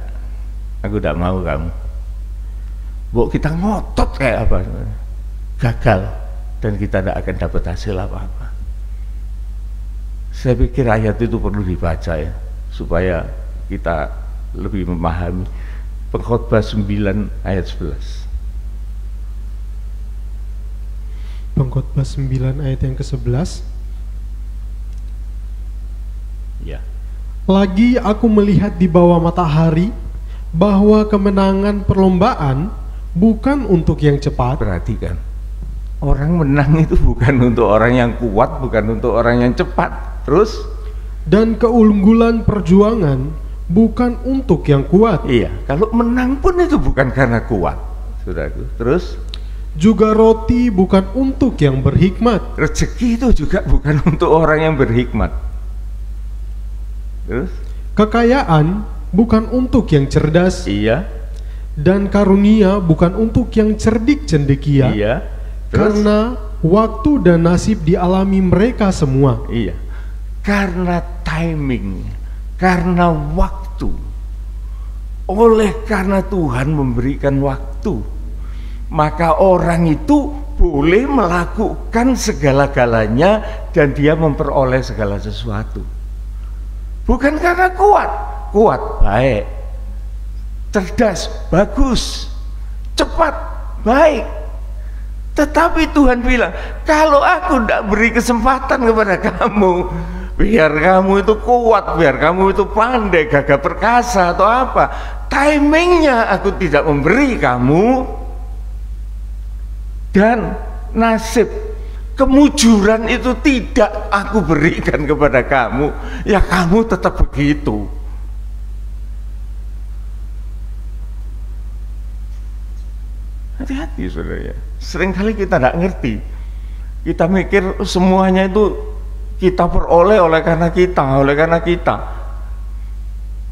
aku tidak mau kamu. Bok kita ngotot kayak apa, gagal, dan kita tidak akan dapat hasil apa-apa. Saya pikir ayat itu perlu dibaca ya, supaya kita lebih memahami. Pengkhotbah 9 ayat 11. Pengkhotbah 9 ayat yang ke-11. Ya. Lagi aku melihat di bawah matahari bahwa kemenangan perlombaan bukan untuk yang cepat. Perhatikan, orang menang itu bukan untuk orang yang kuat, bukan untuk orang yang cepat. Terus, dan keunggulan perjuangan bukan untuk yang kuat. iya, kalau menang pun itu bukan karena kuat, saudaraku. Terus, juga roti bukan untuk yang berhikmat. rezeki itu juga bukan untuk orang yang berhikmat. Terus, Kekayaan bukan untuk yang cerdas. iya, Dan karunia bukan untuk yang cerdik cendekia. iya. Terus, Karena waktu dan nasib dialami mereka semua. iya, karena timing, karena waktu. Oleh karena Tuhan memberikan waktu, maka orang itu boleh melakukan segala-galanya dan dia memperoleh segala sesuatu. Bukan karena kuat, kuat baik, cerdas bagus, cepat baik. Tetapi Tuhan bilang, kalau aku tidak beri kesempatan kepada kamu, biar kamu itu kuat, biar kamu itu pandai, gagah perkasa atau apa, timingnya aku tidak memberi kamu, dan nasib kemujuran itu tidak aku berikan kepada kamu, ya kamu tetap begitu. Hati-hati saudara ya, seringkali kita tidak ngerti, kita mikir semuanya itu kita peroleh oleh karena kita.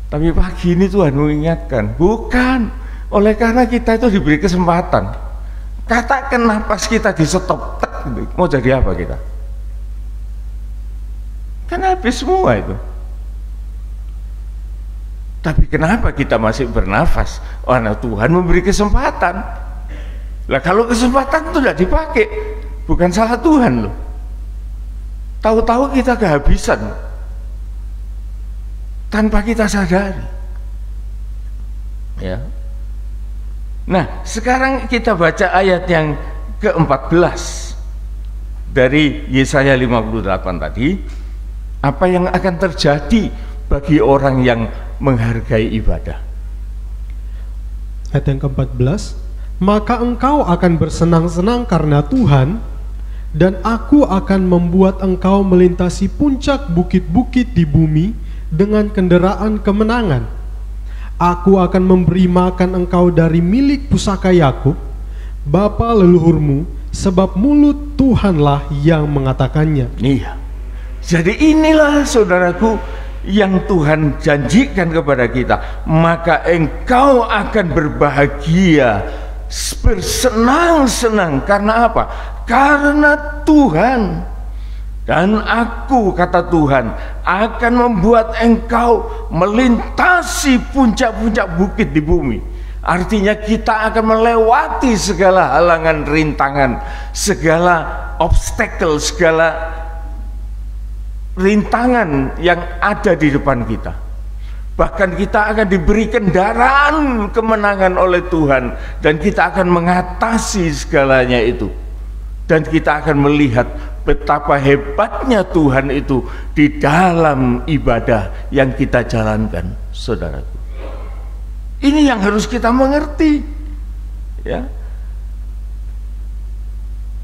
Tapi pagi ini Tuhan mengingatkan, bukan oleh karena kita itu diberi kesempatan. Katakan napas kita di stop, mau jadi apa kita? Kan habis semua itu. Tapi kenapa kita masih bernafas? Karena Tuhan memberi kesempatan. Lah kalau kesempatan itu tidak dipakai, bukan salah Tuhan loh. Tahu-tahu kita kehabisan tanpa kita sadari. Ya. Nah, sekarang kita baca ayat yang ke-14 dari Yesaya 58 tadi. Apa yang akan terjadi bagi orang yang menghargai ibadah? Ayat yang ke-14. Maka engkau akan bersenang-senang karena Tuhan, dan aku akan membuat engkau melintasi puncak bukit-bukit di bumi dengan kendaraan kemenangan. Aku akan memberi makan engkau dari milik pusaka Yakub, bapa leluhurmu, sebab mulut Tuhanlah yang mengatakannya. Iya. Jadi inilah saudaraku yang Tuhan janjikan kepada kita. Maka engkau akan berbahagia, bersenang-senang. Karena apa? Karena Tuhan. Dan aku, kata Tuhan, akan membuat engkau melintasi puncak-puncak bukit di bumi. Artinya kita akan melewati segala halangan, rintangan, segala obstacle, segala rintangan yang ada di depan kita. Bahkan kita akan diberi kendaraan kemenangan oleh Tuhan, dan kita akan mengatasi segalanya itu. Dan kita akan melihat betapa hebatnya Tuhan itu di dalam ibadah yang kita jalankan, saudaraku. Ini yang harus kita mengerti, ya.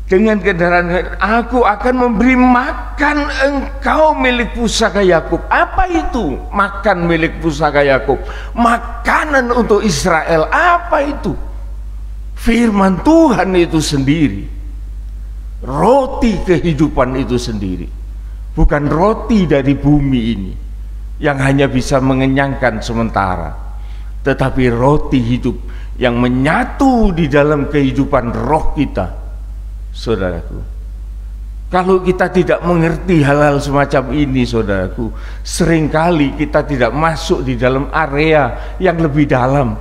Dengan kendaraan, aku akan memberi makan engkau milik pusaka Yakub. Apa itu makan milik pusaka Yakub? Makanan untuk Israel. Apa itu? Firman Tuhan itu sendiri. roti kehidupan itu sendiri, bukan roti dari bumi ini yang hanya bisa mengenyangkan sementara, tetapi roti hidup yang menyatu di dalam kehidupan roh kita. Saudaraku, kalau kita tidak mengerti hal-hal semacam ini, saudaraku, seringkali kita tidak masuk di dalam area yang lebih dalam.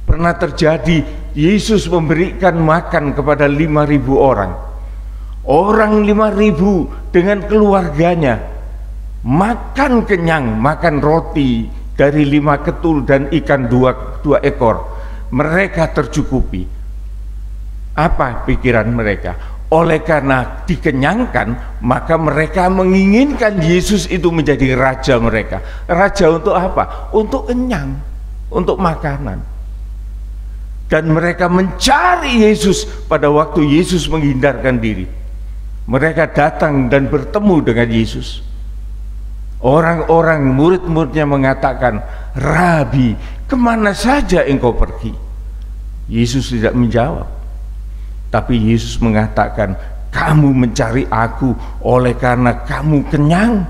Pernah terjadi, Yesus memberikan makan kepada 5.000 orang. Orang 5.000 dengan keluarganya makan kenyang, makan roti dari 5 ketul dan ikan 2 ekor. Mereka tercukupi. Apa pikiran mereka? Oleh karena dikenyangkan, maka mereka menginginkan Yesus itu menjadi raja mereka. Raja untuk apa? Untuk kenyang, untuk makanan. Dan mereka mencari Yesus pada waktu Yesus menghindarkan diri. Mereka datang dan bertemu dengan Yesus. Orang-orang murid-muridnya mengatakan, "Rabi, kemana saja engkau pergi?" Yesus tidak menjawab. Tapi Yesus mengatakan, "Kamu mencari aku oleh karena kamu kenyang."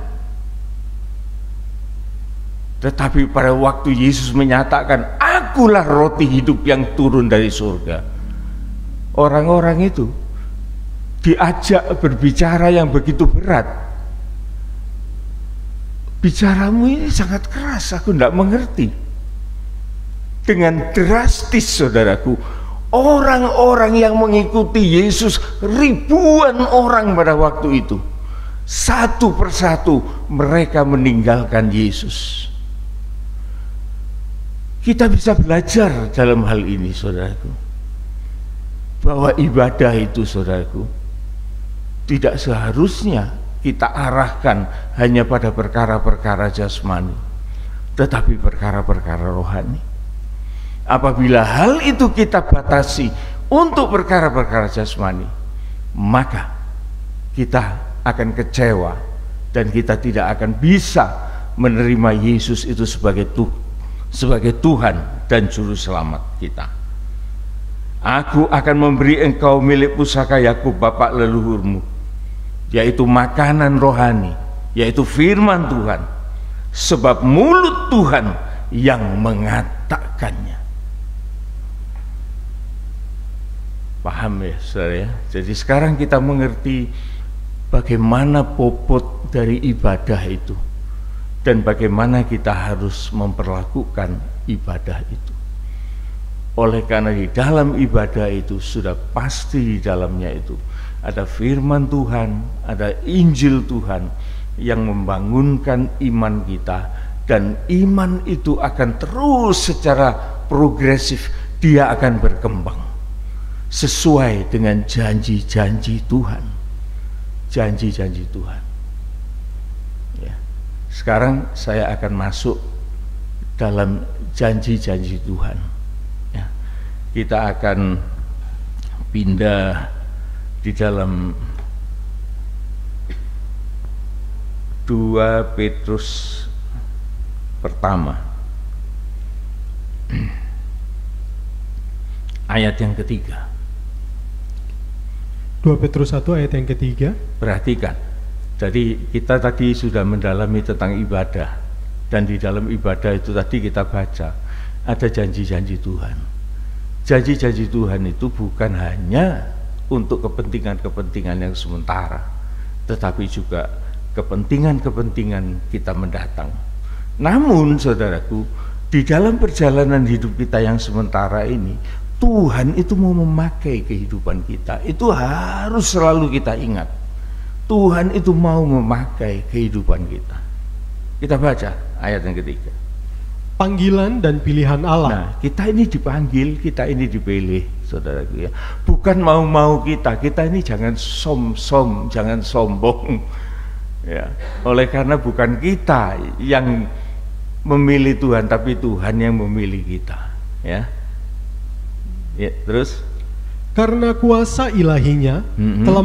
Tetapi pada waktu Yesus menyatakan, "Akulah roti hidup yang turun dari surga," orang-orang itu diajak berbicara yang begitu berat. "Bicaramu ini sangat keras, aku tidak mengerti." Dengan drastis, saudaraku, orang-orang yang mengikuti Yesus, ribuan orang pada waktu itu, satu persatu mereka meninggalkan Yesus. Kita bisa belajar dalam hal ini, saudaraku, bahwa ibadah itu, saudaraku, tidak seharusnya kita arahkan hanya pada perkara-perkara jasmani, tetapi perkara-perkara rohani. Apabila hal itu kita batasi untuk perkara-perkara jasmani, maka kita akan kecewa dan kita tidak akan bisa menerima Yesus itu sebagai Tuhan dan Juru Selamat kita. "Aku akan memberi engkau milik pusaka Yakub bapak leluhurmu, yaitu makanan rohani, yaitu firman Tuhan, sebab mulut Tuhan yang mengatakannya." Paham ya, saudara ya? Jadi sekarang kita mengerti bagaimana bobot dari ibadah itu dan bagaimana kita harus memperlakukan ibadah itu. Oleh karena di dalam ibadah itu sudah pasti di dalamnya itu ada firman Tuhan, ada Injil Tuhan yang membangunkan iman kita, dan iman itu akan terus secara progresif, dia akan berkembang sesuai dengan janji-janji Tuhan. Janji-janji Tuhan. Ya. Sekarang saya akan masuk dalam janji-janji Tuhan. Ya. Kita akan pindah di dalam 2 Petrus pertama ayat yang ketiga. 2 Petrus 1 ayat yang ketiga. Perhatikan, jadi kita tadi sudah mendalami tentang ibadah, dan di dalam ibadah itu tadi kita baca ada janji-janji Tuhan. Janji-janji Tuhan itu bukan hanya untuk kepentingan-kepentingan yang sementara, tetapi juga kepentingan-kepentingan kita mendatang. Namun saudaraku, di dalam perjalanan hidup kita yang sementara ini, Tuhan itu mau memakai kehidupan kita. Itu harus selalu kita ingat. Tuhan itu mau memakai kehidupan kita. Kita baca ayat yang ketiga. Panggilan dan pilihan Allah. Nah, kita ini dipanggil, kita ini dipilih, saudaraku ya. Bukan mau-mau kita ini jangan jangan sombong. Ya, oleh karena bukan kita yang memilih Tuhan, tapi Tuhan yang memilih kita. Ya. Ya, terus karena kuasa ilahinya telah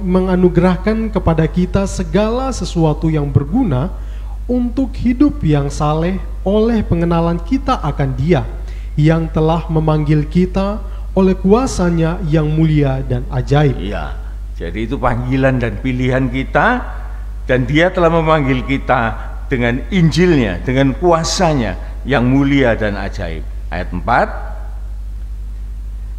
menganugerahkan kepada kita segala sesuatu yang berguna untuk hidup yang saleh oleh pengenalan kita akan Dia yang telah memanggil kita oleh kuasanya yang mulia dan ajaib. Iya, jadi itu panggilan dan pilihan kita, dan Dia telah memanggil kita dengan Injilnya, dengan kuasanya yang mulia dan ajaib. Ayat 4,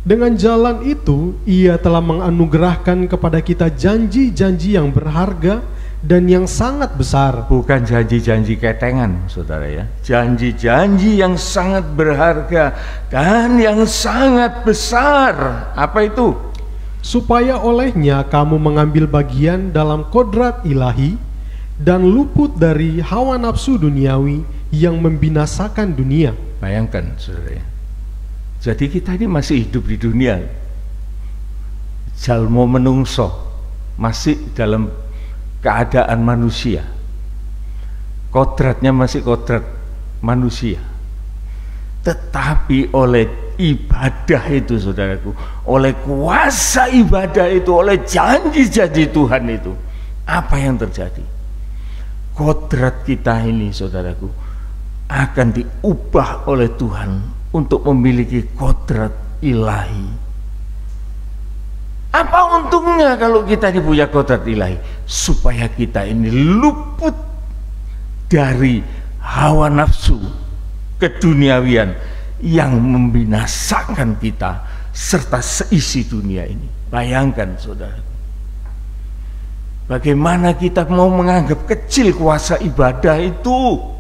Dengan jalan itu, Ia telah menganugerahkan kepada kita janji-janji yang berharga dan yang sangat besar. bukan janji-janji ketengan, saudara ya. Janji-janji yang sangat berharga dan yang sangat besar. Apa itu? Supaya olehnya kamu mengambil bagian dalam kodrat ilahi dan luput dari hawa nafsu duniawi yang membinasakan dunia. Bayangkan, saudara ya. Jadi kita ini masih hidup di dunia. Jalmo menungso, masih dalam keadaan manusia. Kodratnya masih kodrat manusia. Tetapi oleh ibadah itu, saudaraku, oleh kuasa ibadah itu, oleh janji-janji Tuhan itu, apa yang terjadi? Kodrat kita ini, saudaraku, akan diubah oleh Tuhan untuk memiliki kodrat ilahi. Apa untungnya kalau kita punya kodrat ilahi? Supaya kita ini luput dari hawa nafsu keduniawian yang membinasakan kita serta seisi dunia ini. Bayangkan, saudara, bagaimana kita mau menganggap kecil kuasa ibadah itu.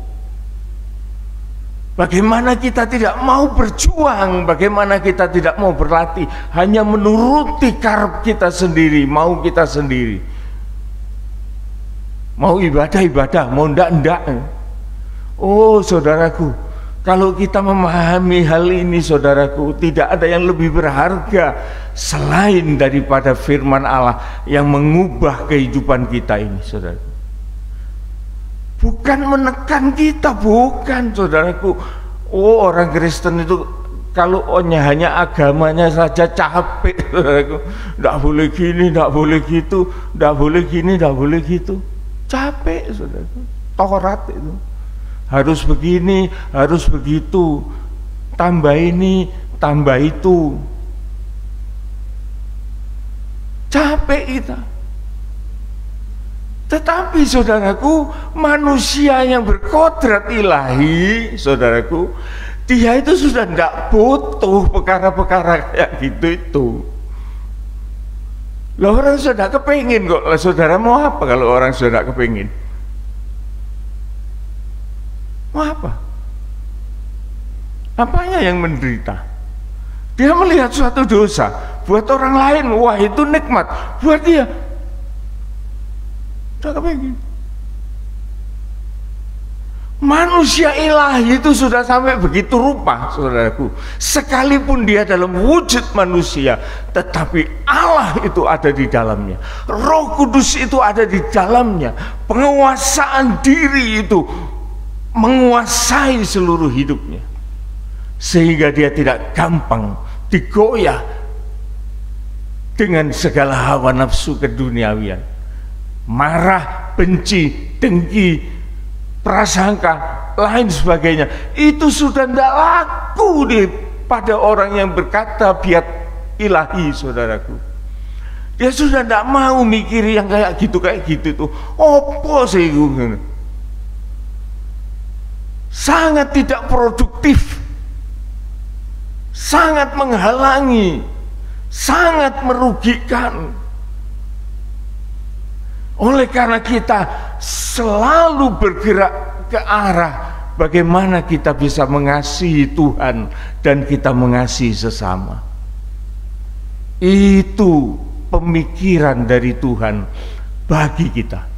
Bagaimana kita tidak mau berjuang, bagaimana kita tidak mau berlatih, hanya menuruti karep kita sendiri, mau kita sendiri. Mau ibadah, mau ndak. Oh, saudaraku, kalau kita memahami hal ini, saudaraku, tidak ada yang lebih berharga selain daripada firman Allah yang mengubah kehidupan kita ini, saudaraku. Bukan menekan kita, bukan, saudaraku. Oh, orang Kristen itu kalau hanya agamanya saja capek, saudaraku. Tidak boleh gini, tidak boleh gitu, tidak boleh gini, tidak boleh gitu. Capek, saudaraku. Taurat itu harus begini, harus begitu, tambah ini, tambah itu. Capek kita. Tetapi, saudaraku, manusia yang berkodrat ilahi, saudaraku, dia itu sudah tidak butuh perkara-perkara kayak gitu itu. Lah, orang sudah kepingin kok. Lah, saudara mau apa kalau orang sudah kepingin? Mau apa? Apanya yang menderita? Dia melihat suatu dosa, buat orang lain, wah itu nikmat. Buat dia, tidak kepingin. Manusia ilahi itu sudah sampai begitu rupa, saudaraku. Sekalipun dia dalam wujud manusia, tetapi Allah itu ada di dalamnya. Roh Kudus itu ada di dalamnya. Penguasaan diri itu menguasai seluruh hidupnya, sehingga dia tidak gampang digoyah dengan segala hawa nafsu keduniawian. Marah, benci, dengki, prasangka, lain sebagainya, itu sudah tidak laku pada orang yang berkata biat ilahi, saudaraku. Dia sudah tidak mau mikir yang kayak gitu tuh. Opo sih, sangat tidak produktif, sangat menghalangi, sangat merugikan. Oleh karena kita selalu bergerak ke arah bagaimana kita bisa mengasihi Tuhan dan kita mengasihi sesama. Itu pemikiran dari Tuhan bagi kita.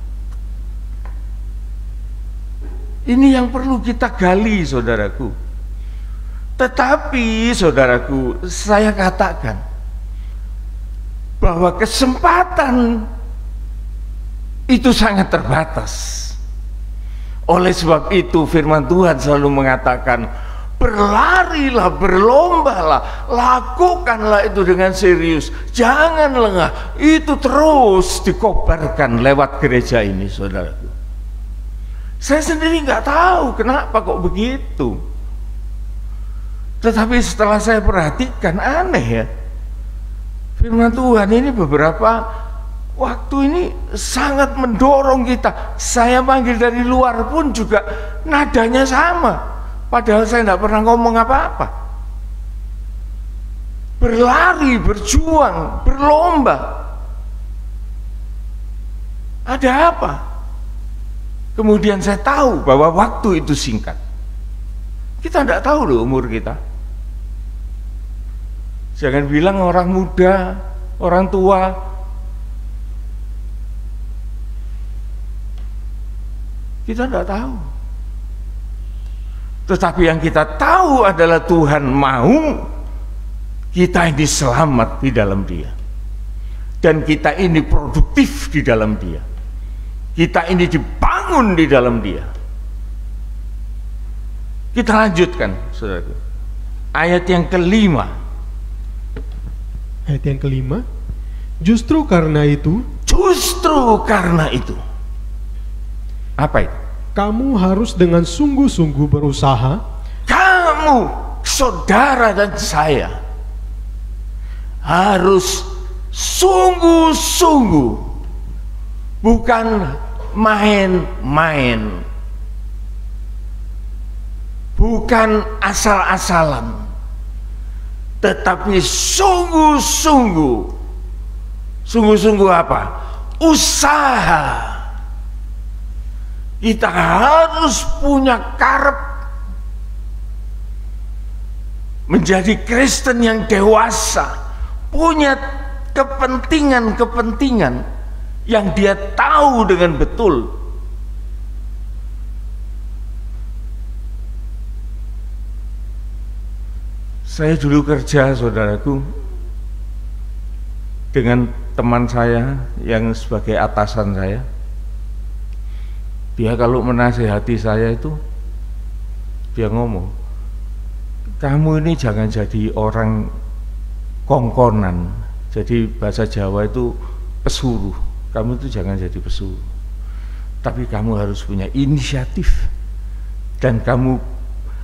Ini yang perlu kita gali, saudaraku. Tetapi, saudaraku, saya katakan bahwa kesempatan itu sangat terbatas. Oleh sebab itu firman Tuhan selalu mengatakan, berlarilah, berlombalah, lakukanlah itu dengan serius, jangan lengah. Itu terus dikobarkan lewat gereja ini, saudaraku. Saya sendiri nggak tahu kenapa kok begitu. Tetapi setelah saya perhatikan, aneh ya, firman Tuhan ini beberapa waktu ini sangat mendorong kita. Saya manggil dari luar pun juga nadanya sama, padahal saya tidak pernah ngomong apa-apa. Berlari, berjuang, berlomba. Ada apa? Kemudian saya tahu bahwa waktu itu singkat. Kita tidak tahu loh umur kita. Jangan bilang orang muda, orang tua. Kita tidak tahu. Tetapi yang kita tahu adalah Tuhan mau kita ini selamat di dalam Dia. Dan kita ini produktif di dalam Dia. Kita ini dibangun di dalam Dia. Kita lanjutkan, saudaraku. Ayat yang kelima. Ayat yang kelima. Justru karena itu. Justru karena itu. Apa itu? Kamu harus dengan sungguh-sungguh berusaha. Kamu, saudara dan saya, harus sungguh-sungguh, bukan main-main, bukan asal-asalan, tetapi sungguh-sungguh. Sungguh-sungguh apa? Usaha. Kita harus punya karep menjadi Kristen yang dewasa, punya kepentingan-kepentingan yang dia tahu dengan betul. Saya dulu kerja, saudaraku, dengan teman saya yang sebagai atasan saya. Dia kalau menasihati saya itu, dia ngomong, kamu ini jangan jadi orang kongkonan. Jadi bahasa Jawa itu pesuruh. Kamu itu jangan jadi pesuruh, tapi kamu harus punya inisiatif, dan kamu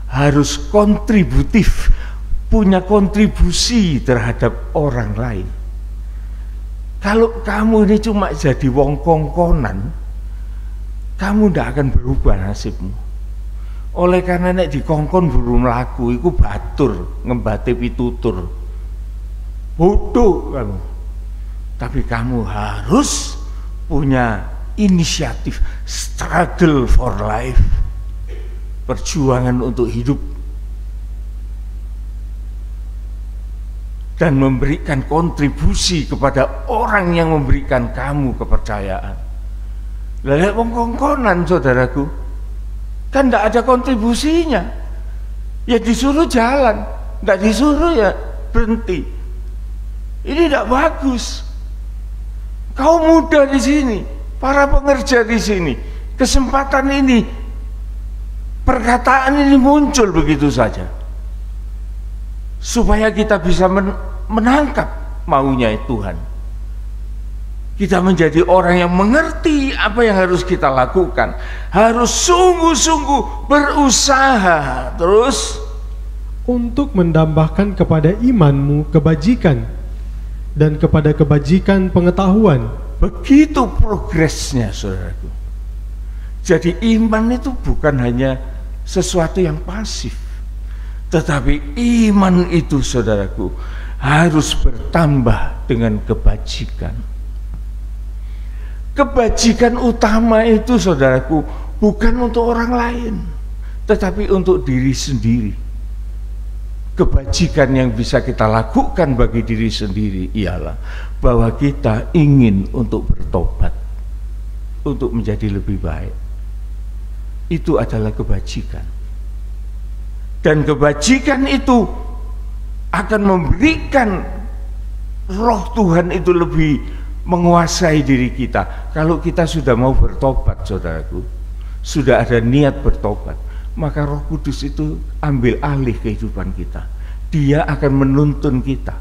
harus kontributif, punya kontribusi terhadap orang lain. Kalau kamu ini cuma jadi wong kongkonan, kamu tidak akan berubah nasibmu. Oleh karena nek dikongkon buru mlaku iku batur, ngembate pitutur. Bodoh kamu. Tapi kamu harus punya inisiatif, struggle for life. Perjuangan untuk hidup. Dan memberikan kontribusi kepada orang yang memberikan kamu kepercayaan. Lalu kongkonan, saudaraku, kan tidak ada kontribusinya. Ya disuruh jalan, tidak disuruh ya berhenti. Ini tidak bagus. Kau muda di sini, para pengerja di sini, kesempatan ini, perkataan ini muncul begitu saja, supaya kita bisa menangkap maunya Tuhan. Kita menjadi orang yang mengerti apa yang harus kita lakukan. Harus sungguh-sungguh berusaha terus untuk mendambahkan kepada imanmu kebajikan, dan kepada kebajikan pengetahuan. Begitu progresnya, saudaraku. Jadi iman itu bukan hanya sesuatu yang pasif, tetapi iman itu, saudaraku, harus bertambah dengan kebajikan. Kebajikan utama itu, saudaraku, bukan untuk orang lain, tetapi untuk diri sendiri. Kebajikan yang bisa kita lakukan bagi diri sendiri ialah bahwa kita ingin untuk bertobat, untuk menjadi lebih baik. Itu adalah kebajikan. Dan kebajikan itu akan memberikan Roh Tuhan itu lebih menguasai diri kita. Kalau kita sudah mau bertobat, saudaraku, sudah ada niat bertobat, maka Roh Kudus itu ambil alih kehidupan kita. Dia akan menuntun kita.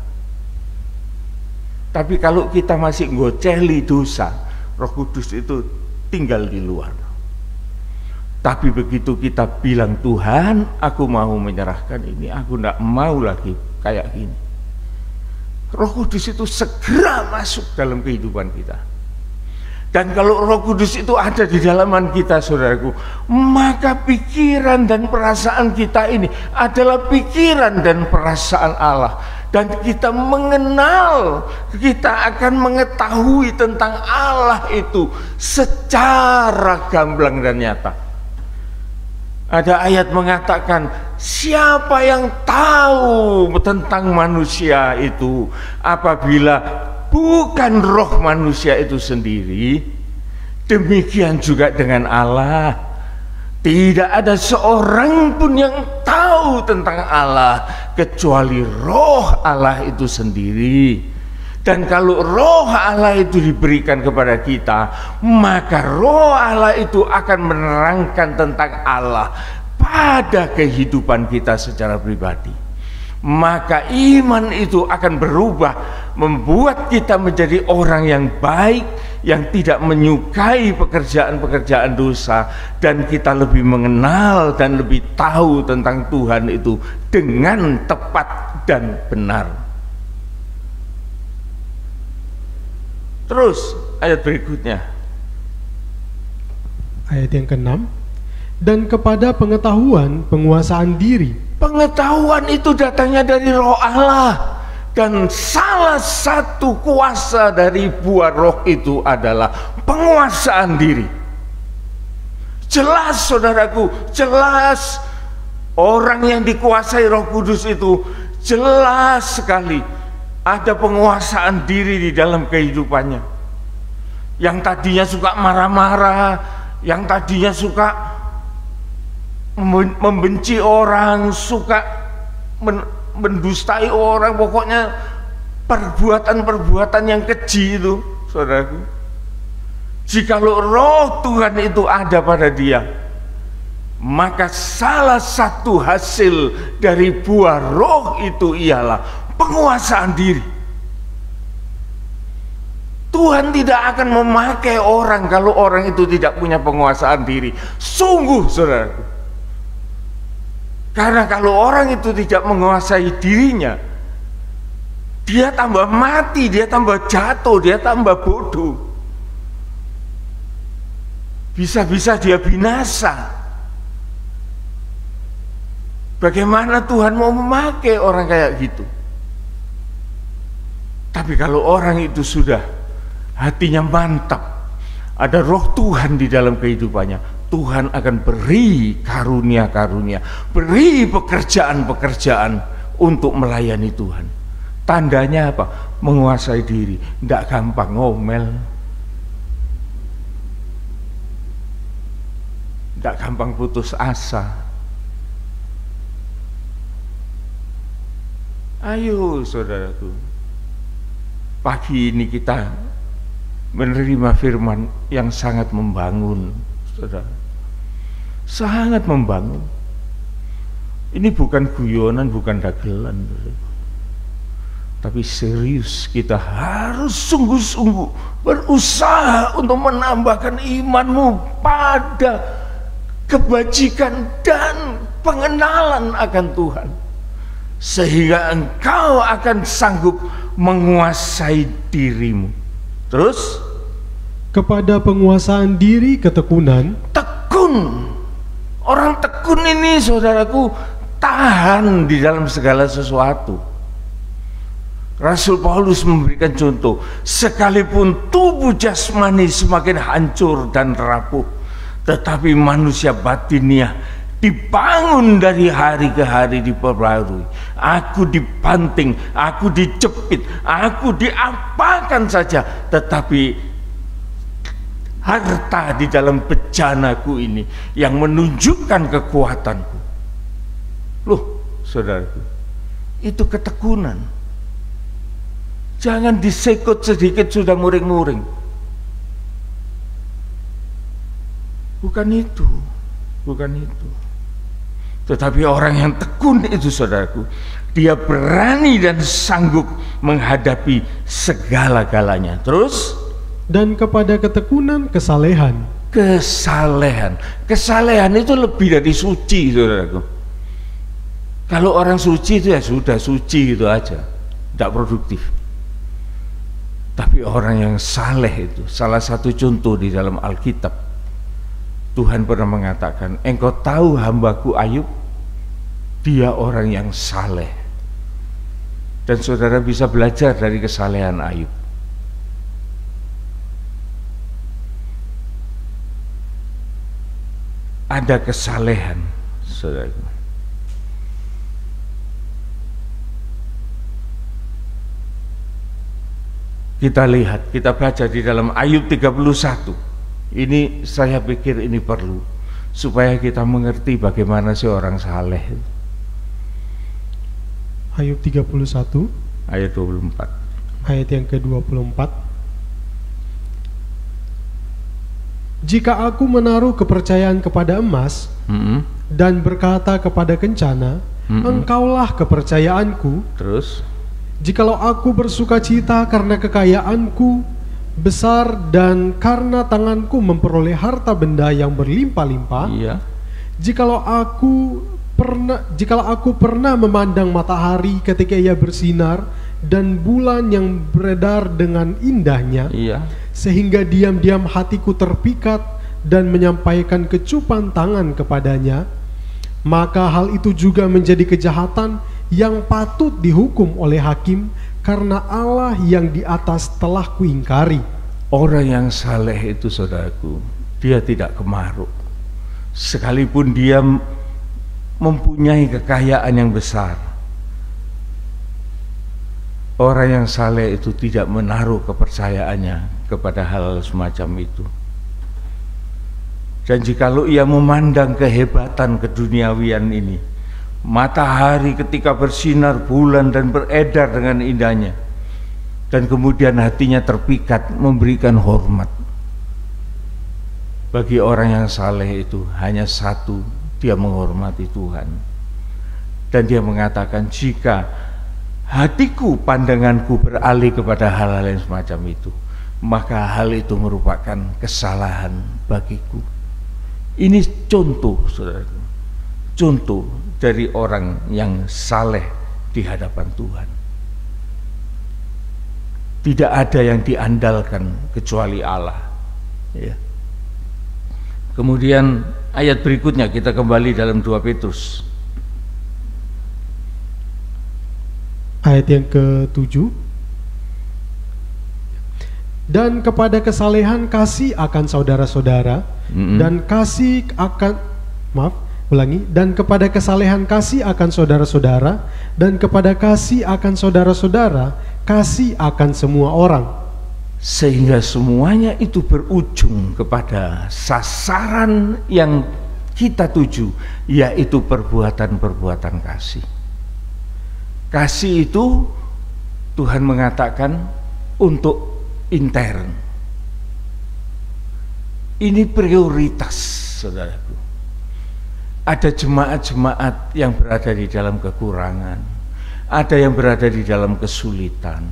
Tapi kalau kita masih ngoceli dosa, Roh Kudus itu tinggal di luar. Tapi begitu kita bilang, Tuhan, aku mau menyerahkan ini, aku tidak mau lagi kayak gini, Roh Kudus itu segera masuk dalam kehidupan kita. Dan kalau Roh Kudus itu ada di dalaman kita, saudaraku, maka pikiran dan perasaan kita ini adalah pikiran dan perasaan Allah. Dan kita mengenal, kita akan mengetahui tentang Allah itu secara gamblang dan nyata. Ada ayat mengatakan, siapa yang tahu tentang manusia itu apabila bukan roh manusia itu sendiri? Demikian juga dengan Allah. Tidak ada seorang pun yang tahu tentang Allah kecuali roh Allah itu sendiri. Dan kalau roh Allah itu diberikan kepada kita, maka roh Allah itu akan menerangkan tentang Allah pada kehidupan kita secara pribadi. Maka iman itu akan berubah, membuat kita menjadi orang yang baik, yang tidak menyukai pekerjaan-pekerjaan dosa, dan kita lebih mengenal dan lebih tahu tentang Tuhan itu dengan tepat dan benar. Terus ayat berikutnya, ayat yang ke-6, dan kepada pengetahuan penguasaan diri. Pengetahuan itu datangnya dari roh Allah. Dan salah satu kuasa dari buah roh itu adalah penguasaan diri. Jelas saudaraku, jelas orang yang dikuasai Roh Kudus itu jelas sekali ada penguasaan diri di dalam kehidupannya. Yang tadinya suka marah-marah, yang tadinya suka membenci orang, suka mendustai orang, pokoknya perbuatan-perbuatan yang keji itu, saudaraku. Jikalau roh Tuhan itu ada pada dia, maka salah satu hasil dari buah roh itu ialah penguasaan diri. Tuhan tidak akan memakai orang kalau orang itu tidak punya penguasaan diri. Sungguh, saudaraku. Karena kalau orang itu tidak menguasai dirinya, dia tambah mati, dia tambah jatuh, dia tambah bodoh. Bisa-bisa dia binasa. Bagaimana Tuhan mau memakai orang kayak gitu? Tapi kalau orang itu sudah hatinya mantap, ada roh Tuhan di dalam kehidupannya, Tuhan akan beri karunia-karunia, beri pekerjaan-pekerjaan untuk melayani Tuhan. Tandanya apa? Menguasai diri, tidak gampang ngomel, tidak gampang putus asa. Ayo saudaraku, pagi ini kita menerima firman yang sangat membangun, saudara. Sangat membangun. Ini bukan guyonan, bukan dagelan, tapi serius. Kita harus sungguh-sungguh berusaha untuk menambahkan imanmu pada kebajikan dan pengenalan akan Tuhan, sehingga engkau akan sanggup menguasai dirimu. Terus kepada penguasaan diri ketekunan. Tekun. Orang tekun ini, saudaraku, tahan di dalam segala sesuatu. Rasul Paulus memberikan contoh, sekalipun tubuh jasmani semakin hancur dan rapuh, tetapi manusia batiniah dibangun dari hari ke hari, diperbarui. Aku dibanting, aku dijepit, aku diapakan saja, tetapi harta di dalam bejanaku ini yang menunjukkan kekuatanku. Loh, saudaraku, itu ketekunan. Jangan disekut sedikit sudah muring-muring. Bukan itu, bukan itu. Tetapi orang yang tekun itu, saudaraku, dia berani dan sanggup menghadapi segala-galanya. Terus, dan kepada ketekunan kesalehan. Kesalehan. Kesalehan itu lebih dari suci, saudaraku. Kalau orang suci itu ya sudah suci itu aja, tidak produktif. Tapi orang yang saleh itu, salah satu contoh di dalam Alkitab, Tuhan pernah mengatakan, engkau tahu hambaku Ayub, dia orang yang saleh. Dan saudara bisa belajar dari kesalehan Ayub. Ada kesalehan, saudara. Kita lihat, kita baca di dalam Ayub 31. Ini saya pikir ini perlu supaya kita mengerti bagaimana sih orang saleh. Ayub 31 Ayat 24. ayat yang ke-24. Jika aku menaruh kepercayaan kepada emas dan berkata kepada kencana, engkaulah kepercayaanku. Terus, Jikalau aku bersuka cita karena kekayaanku besar dan karena tanganku memperoleh harta benda yang berlimpah-limpah, iya, jikalau aku pernah memandang matahari ketika ia bersinar dan bulan yang beredar dengan indahnya, iya, sehingga diam-diam hatiku terpikat dan menyampaikan kecupan tangan kepadanya, maka hal itu juga menjadi kejahatan yang patut dihukum oleh hakim, karena Allah yang di atas telah kuingkari. orang yang saleh itu, saudaraku, dia tidak kemaruk. Sekalipun dia mempunyai kekayaan yang besar, orang yang saleh itu tidak menaruh kepercayaannya kepada hal semacam itu. Dan jikalau ia memandang kehebatan keduniawian ini, matahari ketika bersinar, bulan dan beredar dengan indahnya, dan kemudian hatinya terpikat memberikan hormat, bagi orang yang saleh itu hanya satu, dia menghormati Tuhan. Dan dia mengatakan, jika hatiku, pandanganku beralih kepada hal-hal yang semacam itu, maka hal itu merupakan kesalahan bagiku. Ini contoh, saudaraku, contoh dari orang yang saleh di hadapan Tuhan. Tidak ada yang diandalkan kecuali Allah, ya. Kemudian ayat berikutnya kita kembali dalam 2 Petrus. Ayat yang ke-7. Dan kepada kesalehan kasih akan saudara-saudara, dan kasih akan, dan kepada kesalehan kasih akan saudara-saudara, dan kepada kasih akan saudara-saudara, kasih akan semua orang. Sehingga semuanya itu berujung kepada sasaran yang kita tuju, yaitu perbuatan-perbuatan kasih. Kasih itu Tuhan mengatakan untuk intern. Ini prioritas, saudaraku. Ada jemaat-jemaat yang berada di dalam kekurangan, ada yang berada di dalam kesulitan,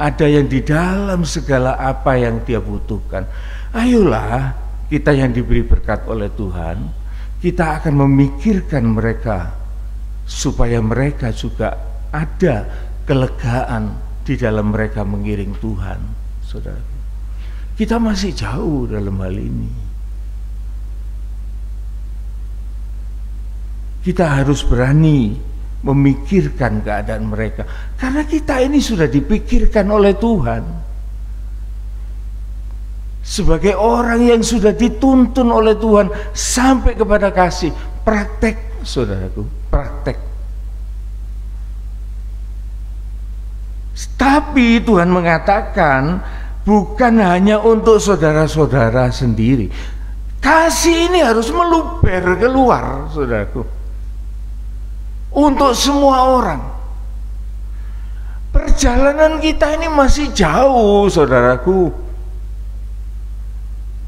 ada yang di dalam segala apa yang dia butuhkan. Ayolah, kita yang diberi berkat oleh Tuhan, kita akan memikirkan mereka supaya mereka juga ada kelegaan di dalam mereka mengiring Tuhan, saudara. Kita masih jauh dalam hal ini. Kita harus berani memikirkan keadaan mereka, karena kita ini sudah dipikirkan oleh Tuhan sebagai orang yang sudah dituntun oleh Tuhan sampai kepada kasih. Praktek, saudaraku, praktek. Tapi Tuhan mengatakan bukan hanya untuk saudara-saudara sendiri. Kasih ini harus meluber keluar, saudaraku, untuk semua orang. Perjalanan kita ini masih jauh, saudaraku.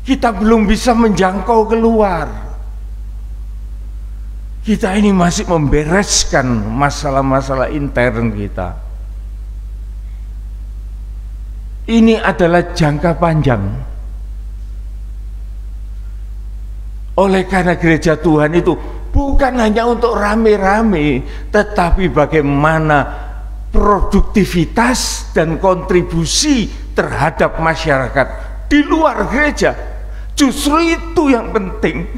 Kita belum bisa menjangkau keluar. Kita ini masih membereskan masalah-masalah intern kita. Ini adalah jangka panjang. Oleh karena gereja Tuhan itu bukan hanya untuk rame-rame, tetapi bagaimana produktivitas dan kontribusi terhadap masyarakat di luar gereja. Justru itu yang penting.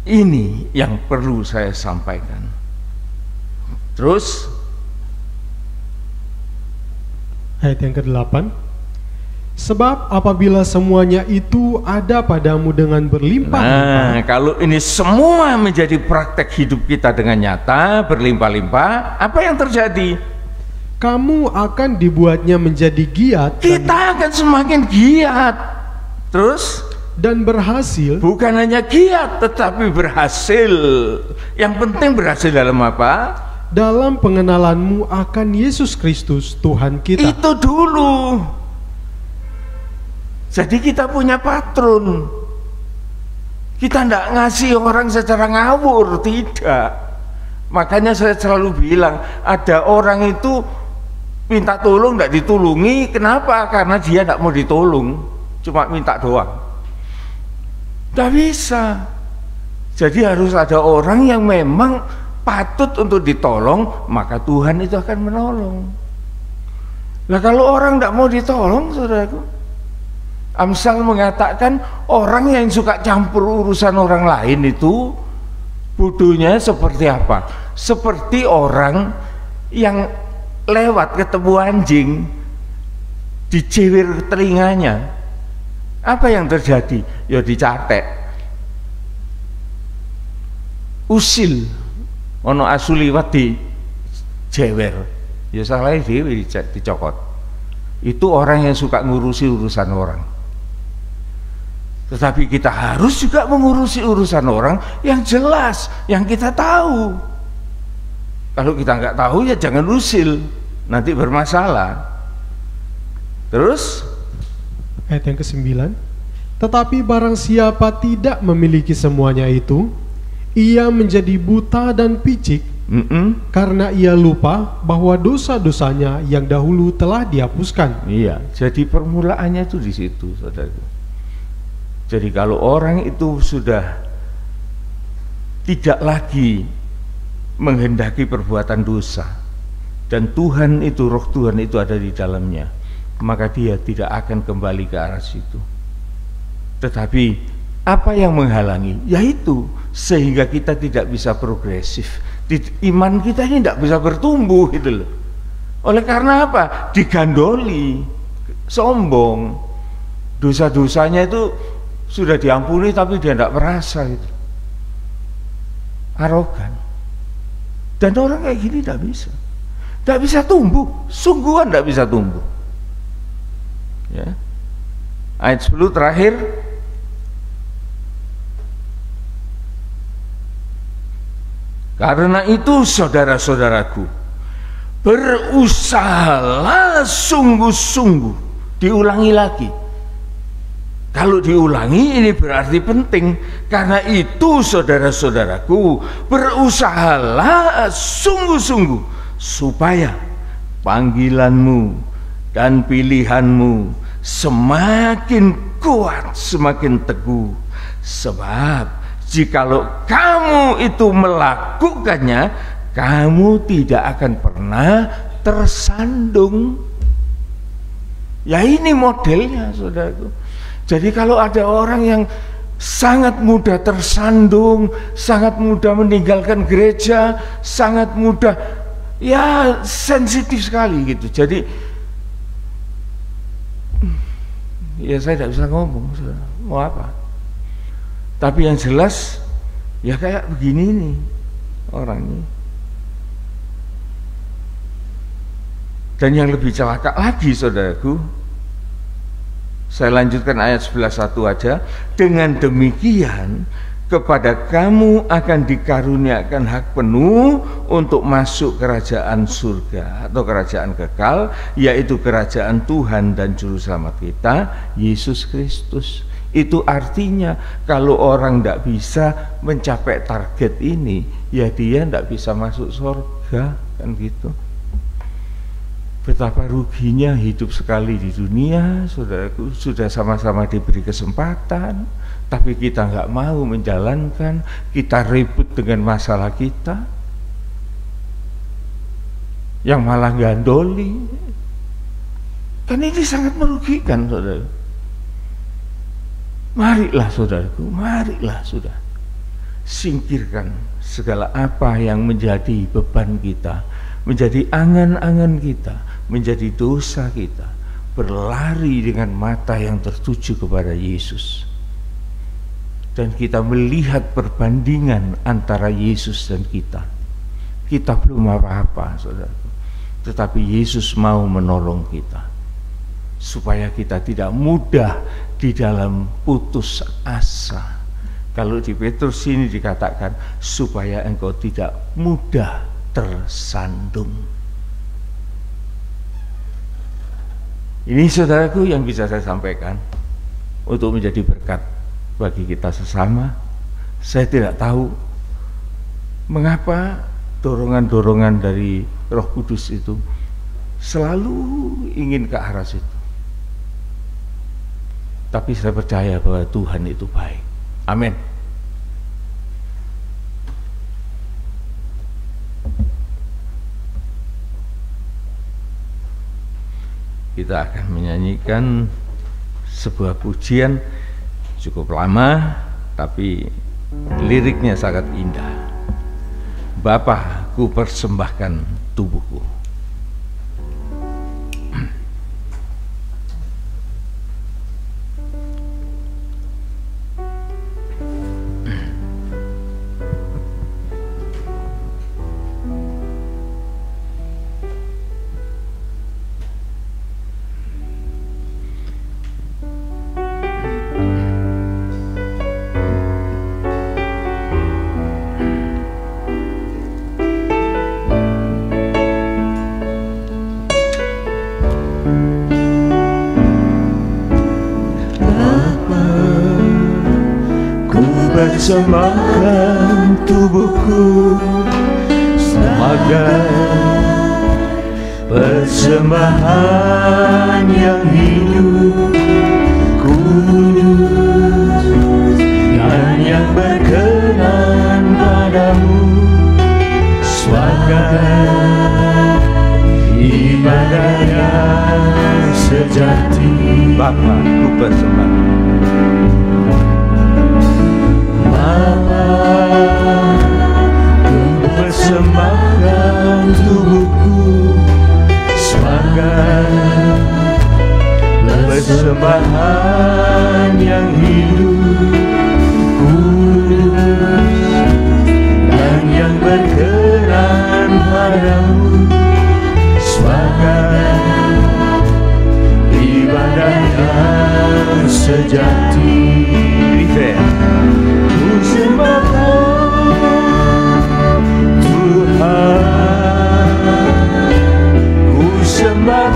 Ini yang perlu saya sampaikan. Terus ayat yang ke-8, sebab apabila semuanya itu ada padamu dengan berlimpah-limpah. Nah, kalau ini semua menjadi praktek hidup kita dengan nyata, berlimpah-limpah, apa yang terjadi? Kamu akan dibuatnya menjadi giat Kita akan semakin giat. Terus dan berhasil, bukan hanya giat tetapi berhasil. Yang penting berhasil dalam apa? dalam pengenalanmu akan Yesus Kristus Tuhan kita. Itu dulu. Jadi kita punya patron. Kita tidak ngasih orang secara ngawur, tidak. Makanya saya selalu bilang, ada orang itu minta tolong tidak ditolongi. Kenapa? Karena dia tidak mau ditolong, cuma minta doang. Tidak bisa. Jadi harus ada orang yang memang patut untuk ditolong, maka Tuhan itu akan menolong. Nah kalau orang tidak mau ditolong, saudaraku, Amsal mengatakan orang yang suka campur urusan orang lain itu bodohnya seperti apa? Seperti orang yang lewat ketemu anjing, dicewir telinganya. Apa yang terjadi? Ya dicatek, usil, ono asu liwat di jewer, ya salah dewe dicokot. Itu orang yang suka ngurusi urusan orang. Tetapi kita harus juga mengurusi urusan orang yang jelas, yang kita tahu. Kalau kita nggak tahu ya jangan usil, nanti bermasalah. Terus Ayat yang ke-9, tetapi barang siapa tidak memiliki semuanya itu, ia menjadi buta dan picik, karena ia lupa bahwa dosa-dosanya yang dahulu telah dihapuskan. iya, jadi permulaannya itu di situ, saudaraku. Jadi kalau orang itu sudah tidak lagi menghendaki perbuatan dosa, dan Tuhan itu, roh Tuhan itu ada di dalamnya, maka dia tidak akan kembali ke arah situ. Tetapi apa yang menghalangi? Yaitu sehingga kita tidak bisa progresif, iman kita ini tidak bisa bertumbuh gitu loh. Oleh karena apa? Digandoli, sombong, dosa-dosanya itu sudah diampuni tapi dia tidak merasa itu, arogan. Dan orang kayak gini tidak bisa tumbuh, sungguhan tidak bisa tumbuh. Ya. Ayat 10 terakhir, karena itu saudara-saudaraku, berusahalah sungguh-sungguh. Diulangi lagi. Kalau diulangi ini berarti penting. Karena itu saudara-saudaraku, berusahalah sungguh-sungguh supaya panggilanmu dan pilihanmu semakin kuat, semakin teguh. Sebab jikalau kamu itu melakukannya, kamu tidak akan pernah tersandung. Ya ini modelnya, saudaraku. Jadi kalau ada orang yang sangat mudah tersandung, sangat mudah meninggalkan gereja, sangat mudah, ya sensitif sekali gitu. Jadi ya saya tidak bisa ngomong, mau apa. Tapi yang jelas ya kayak begini nih orangnya. Dan yang lebih celaka lagi, saudaraku, saya lanjutkan ayat 11:1 aja. Dengan demikian kepada kamu akan dikaruniakan hak penuh untuk masuk kerajaan surga atau kerajaan kekal, yaitu kerajaan Tuhan dan Juru Selamat kita, Yesus Kristus. Itu artinya kalau orang tidak bisa mencapai target ini, ya dia tidak bisa masuk surga, kan gitu. Betapa ruginya hidup sekali di dunia, saudaraku. Sudah sama-sama diberi kesempatan, tapi kita nggak mau menjalankan, kita ribut dengan masalah kita, yang malah gandoli. Kan ini sangat merugikan, saudara. Marilah saudaraku, marilah sudah singkirkan segala apa yang menjadi beban kita, menjadi angan-angan kita, menjadi dosa kita. Berlari dengan mata yang tertuju kepada Yesus, dan kita melihat perbandingan antara Yesus dan kita. Kita belum apa-apa, saudaraku, tetapi Yesus mau menolong kita supaya kita tidak mudah di dalam putus asa. Kalau di Petrus ini dikatakan supaya engkau tidak mudah tersandung. Ini saudaraku yang bisa saya sampaikan untuk menjadi berkat bagi kita sesama. Saya tidak tahu mengapa dorongan-dorongan dari Roh Kudus itu selalu ingin ke arah situ. Tapi saya percaya bahwa Tuhan itu baik. Amin. Kita akan menyanyikan sebuah pujian cukup lama, tapi liriknya sangat indah. Bapa, ku persembahkan tubuhku. Persembahkan tubuhku sebagai persembahan yang hidup, kudus dan yang berkenan padamu, sebagai ibadah yang sejati. Bapa, ku persembahkan. Ku persembahkan tubuhku sebagai persembahan yang hidup, kudus dan yang berkenan padamu, sebagai ibadah yang sejati. Sembah Tuhan, ku sembah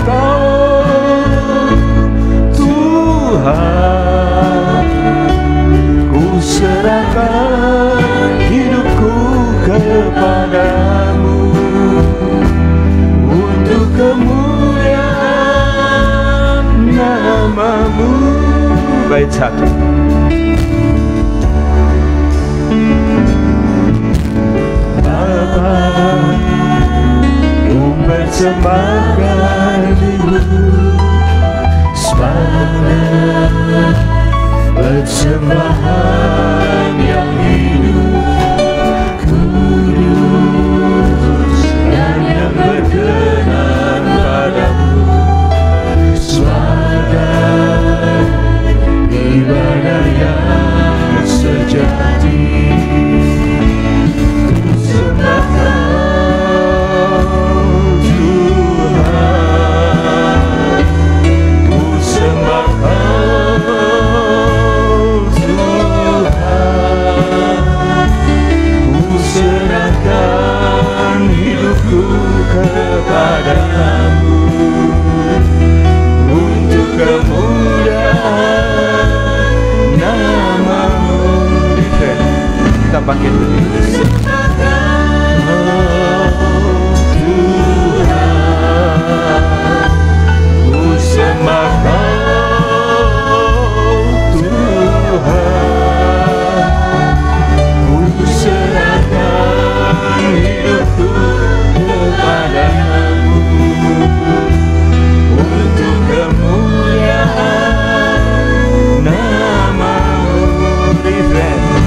Tuhan, ku serahkan hidupku kepadamu untuk kemuliaan nama-Mu. Bait satu. Ku persembahkan tubuhku sebagai persembahan yang hidup, kudus dan yang berkenan padamu, sebagai ibadah yang sejati. Kepadamu untuk kemuliaan nama-Mu. Kita pakai dulu. Tuhan, sembah Kau Tuhan, ku serahkan hidupku kepadamu untuk kemuliaan nama-Mu. Refresh.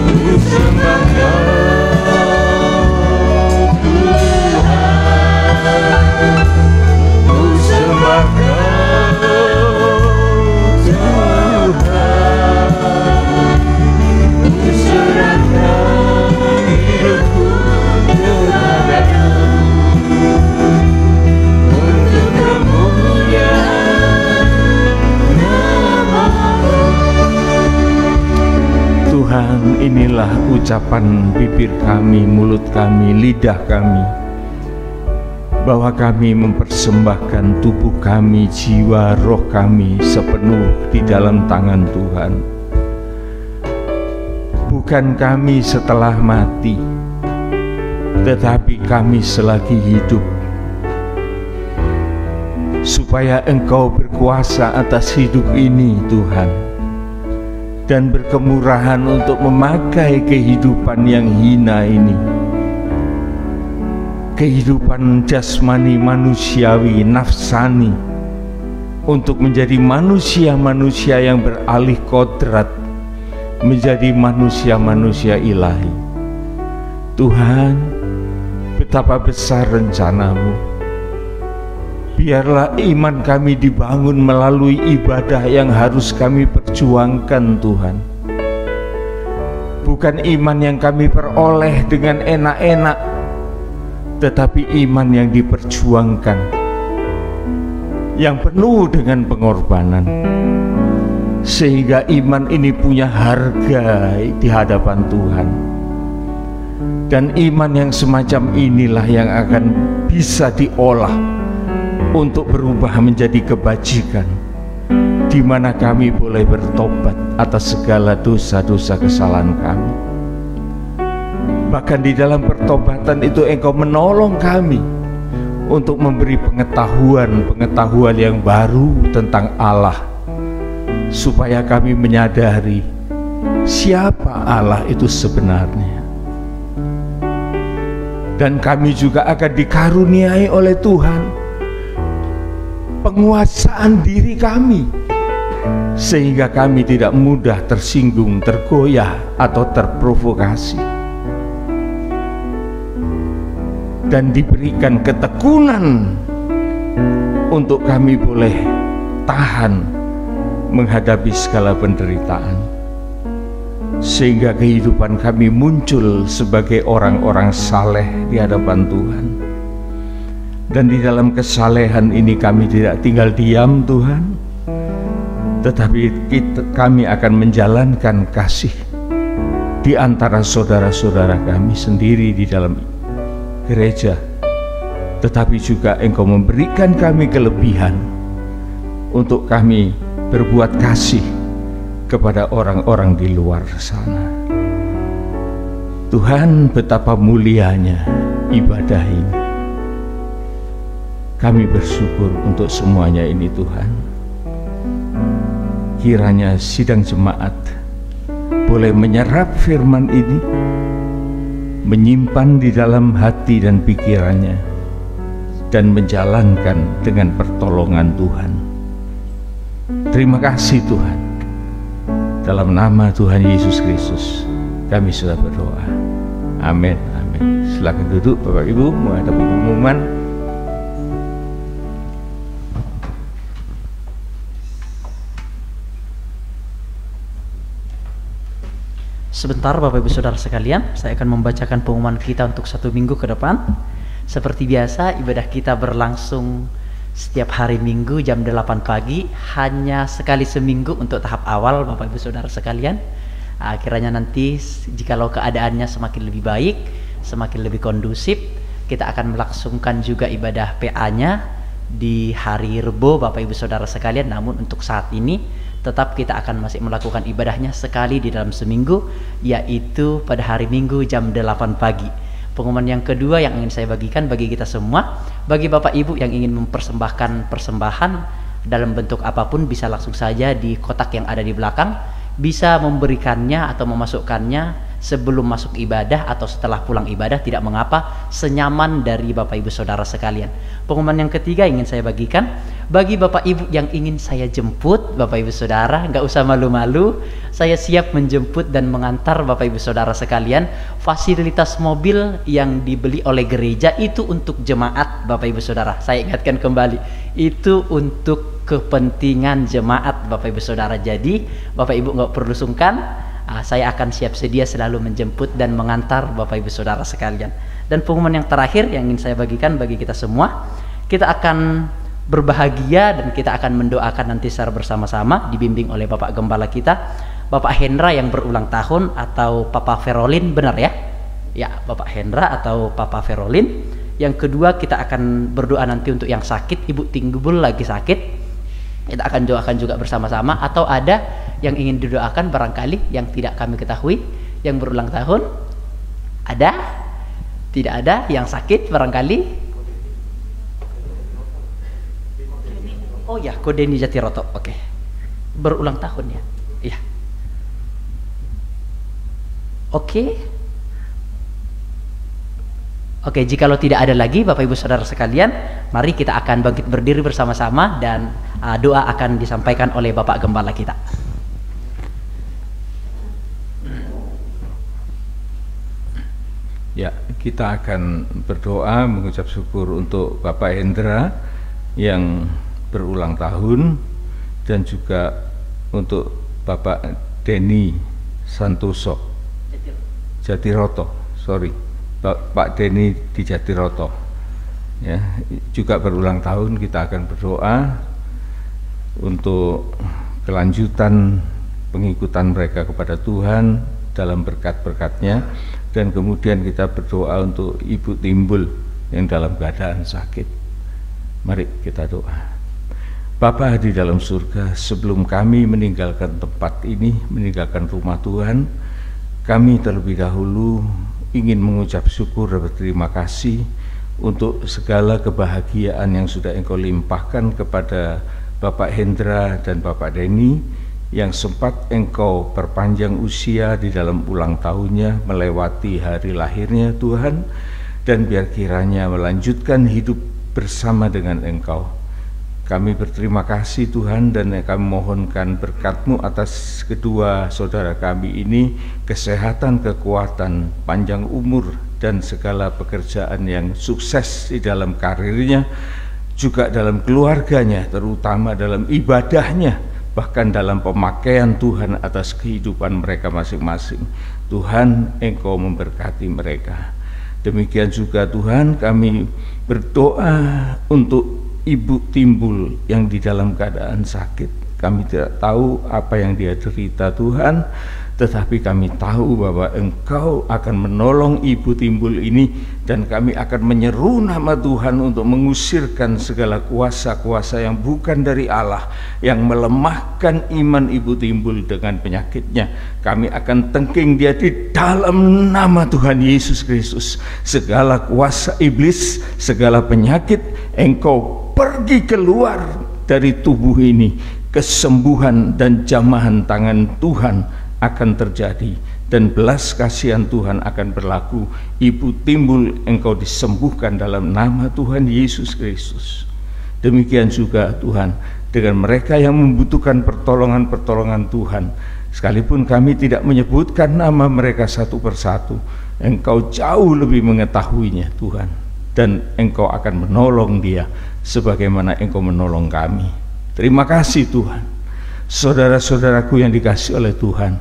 Ku sembah Kau Tuhan, ku sembah Kau Tuhan, ku serahkan hidupku kepadamu untuk kemuliaan nama-Mu. Tuhan, inilah ucapan bibir kami, mulut kami, lidah kami, bahwa kami mempersembahkan tubuh kami, jiwa, roh kami sepenuh di dalam tangan Tuhan. Bukan kami setelah mati, tetapi kami selagi hidup, supaya Engkau berkuasa atas hidup ini, Tuhan, dan berkemurahan untuk memakai kehidupan yang hina ini, kehidupan jasmani manusiawi, nafsani, untuk menjadi manusia-manusia yang beralih kodrat, menjadi manusia-manusia ilahi. Tuhan, betapa besar rencana-Mu. Biarlah iman kami dibangun melalui ibadah yang harus kami perjuangkan, Tuhan. Bukan iman yang kami peroleh dengan enak-enak, tetapi iman yang diperjuangkan, yang penuh dengan pengorbanan, sehingga iman ini punya harga di hadapan Tuhan. Dan iman yang semacam inilah yang akan bisa diolah untuk berubah menjadi kebajikan, di mana kami boleh bertobat atas segala dosa-dosa kesalahan kami. Bahkan di dalam pertobatan itu Engkau menolong kami untuk memberi pengetahuan yang baru tentang Allah, supaya kami menyadari siapa Allah itu sebenarnya. Dan kami juga akan dikaruniai oleh Tuhan penguasaan diri kami, sehingga kami tidak mudah tersinggung, tergoyah, atau terprovokasi, dan diberikan ketekunan untuk kami boleh tahan menghadapi segala penderitaan, sehingga kehidupan kami muncul sebagai orang-orang saleh di hadapan Tuhan. Dan di dalam kesalehan ini kami tidak tinggal diam, Tuhan, tetapi kami akan menjalankan kasih di antara saudara-saudara kami sendiri di dalam gereja, tetapi juga Engkau memberikan kami kelebihan untuk kami berbuat kasih kepada orang-orang di luar sana. Tuhan, betapa mulianya ibadah ini. Kami bersyukur untuk semuanya ini, Tuhan. Kiranya sidang jemaat boleh menyerap firman ini, menyimpan di dalam hati dan pikirannya, dan menjalankan dengan pertolongan Tuhan. Terima kasih Tuhan. Dalam nama Tuhan Yesus Kristus kami sudah berdoa. Amin. Amin. Silakan duduk Bapak Ibu menghadapi pengumuman. Sebentar Bapak Ibu Saudara sekalian, saya akan membacakan pengumuman kita untuk 1 minggu ke depan. Seperti biasa, ibadah kita berlangsung setiap hari Minggu jam 8 pagi, hanya sekali seminggu untuk tahap awal Bapak Ibu Saudara sekalian. Kiranya nanti jikalau keadaannya semakin lebih baik, semakin lebih kondusif, kita akan melangsungkan juga ibadah PA-nya di hari Rebo Bapak Ibu Saudara sekalian. Namun untuk saat ini tetap kita akan masih melakukan ibadahnya sekali di dalam seminggu, yaitu pada hari Minggu jam 8 pagi. Pengumuman yang kedua yang ingin saya bagikan bagi kita semua, bagi Bapak Ibu yang ingin mempersembahkan persembahan dalam bentuk apapun, bisa langsung saja di kotak yang ada di belakang, bisa memberikannya atau memasukkannya sebelum masuk ibadah atau setelah pulang ibadah, tidak mengapa, senyaman dari Bapak Ibu Saudara sekalian. Pengumuman yang ketiga ingin saya bagikan, bagi Bapak Ibu yang ingin saya jemput, Bapak Ibu Saudara, nggak usah malu-malu, saya siap menjemput dan mengantar Bapak Ibu Saudara sekalian. Fasilitas mobil yang dibeli oleh gereja itu untuk jemaat, Bapak Ibu Saudara. Saya ingatkan kembali, itu untuk kepentingan jemaat, Bapak Ibu Saudara. Jadi Bapak Ibu nggak perlu sungkan, saya akan siap sedia selalu menjemput dan mengantar Bapak Ibu Saudara sekalian. Dan pengumuman yang terakhir yang ingin saya bagikan bagi kita semua, kita akan berbahagia dan kita akan mendoakan nanti secara bersama-sama dibimbing oleh Bapak Gembala kita, Bapak Hendra yang berulang tahun, atau Papa Ferolin, benar ya? Ya, Bapak Hendra atau Papa Ferolin. Yang kedua, kita akan berdoa nanti untuk yang sakit, Ibu Tinggubul lagi sakit, kita akan doakan juga bersama-sama. Atau ada yang ingin didoakan barangkali yang tidak kami ketahui, yang berulang tahun? Ada? Tidak ada? Yang sakit barangkali? Oh ya, Kodeni Jatiroto, oke. Berulang tahun ya? Iya. Oke, jikalau tidak ada lagi Bapak Ibu Saudara sekalian, mari kita akan bangkit berdiri bersama-sama dan doa akan disampaikan oleh Bapak Gembala kita. Ya, kita akan berdoa mengucap syukur untuk Bapak Hendra yang berulang tahun, dan juga untuk Bapak Denny Santoso Jatiroto, Pak Denny di Jatiroto, ya, juga berulang tahun. Kita akan berdoa untuk kelanjutan pengikutan mereka kepada Tuhan dalam berkat-berkat-Nya, dan kemudian kita berdoa untuk Ibu Timbul yang dalam keadaan sakit. Mari kita doa. Bapa di dalam surga, sebelum kami meninggalkan tempat ini, meninggalkan rumah Tuhan, kami terlebih dahulu ingin mengucap syukur dan berterima kasih untuk segala kebahagiaan yang sudah Engkau limpahkan kepada Bapak Hendra dan Bapak Denny, yang sempat Engkau perpanjang usia di dalam ulang tahunnya, melewati hari lahirnya Tuhan, dan biar kiranya melanjutkan hidup bersama dengan Engkau. Kami berterima kasih Tuhan, dan kami mohonkan berkat-Mu atas kedua saudara kami ini, kesehatan, kekuatan, panjang umur, dan segala pekerjaan yang sukses di dalam karirnya, juga dalam keluarganya, terutama dalam ibadahnya, bahkan dalam pemakaian Tuhan atas kehidupan mereka masing-masing. Tuhan, Engkau memberkati mereka. Demikian juga Tuhan, kami berdoa untuk Ibu Timbul yang di dalam keadaan sakit. Kami tidak tahu apa yang dia derita Tuhan, tetapi kami tahu bahwa Engkau akan menolong Ibu Timbul ini, dan kami akan menyeru nama Tuhan untuk mengusirkan segala kuasa-kuasa yang bukan dari Allah, yang melemahkan iman Ibu Timbul dengan penyakitnya. Kami akan tengking dia di dalam nama Tuhan Yesus Kristus. Segala kuasa iblis, segala penyakit, Engkau pergi keluar dari tubuh ini. Kesembuhan dan jamahan tangan Tuhan akan terjadi, dan belas kasihan Tuhan akan berlaku. Ibu Timbul, Engkau disembuhkan dalam nama Tuhan Yesus Kristus. Demikian juga Tuhan dengan mereka yang membutuhkan pertolongan-pertolongan Tuhan, sekalipun kami tidak menyebutkan nama mereka satu persatu, Engkau jauh lebih mengetahuinya Tuhan, dan Engkau akan menolong dia sebagaimana Engkau menolong kami. Terima kasih Tuhan. Saudara-saudaraku yang dikasihi oleh Tuhan,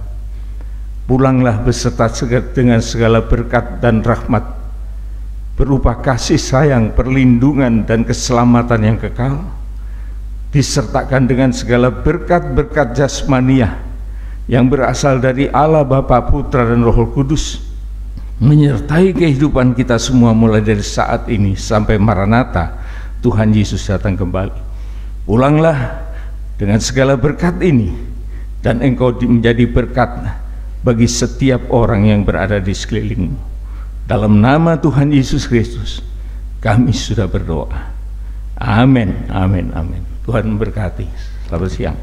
pulanglah beserta dengan segala berkat dan rahmat berupa kasih sayang, perlindungan, dan keselamatan yang kekal, disertakan dengan segala berkat-berkat jasmaniah yang berasal dari Allah Bapa, Putra, dan Roh Kudus, menyertai kehidupan kita semua mulai dari saat ini sampai Maranatha, Tuhan Yesus datang kembali. Pulanglah dengan segala berkat ini, dan Engkau menjadi berkat bagi setiap orang yang berada di sekelilingmu. Dalam nama Tuhan Yesus Kristus kami sudah berdoa. Amin, amin, amin. Tuhan memberkati. Selamat siang.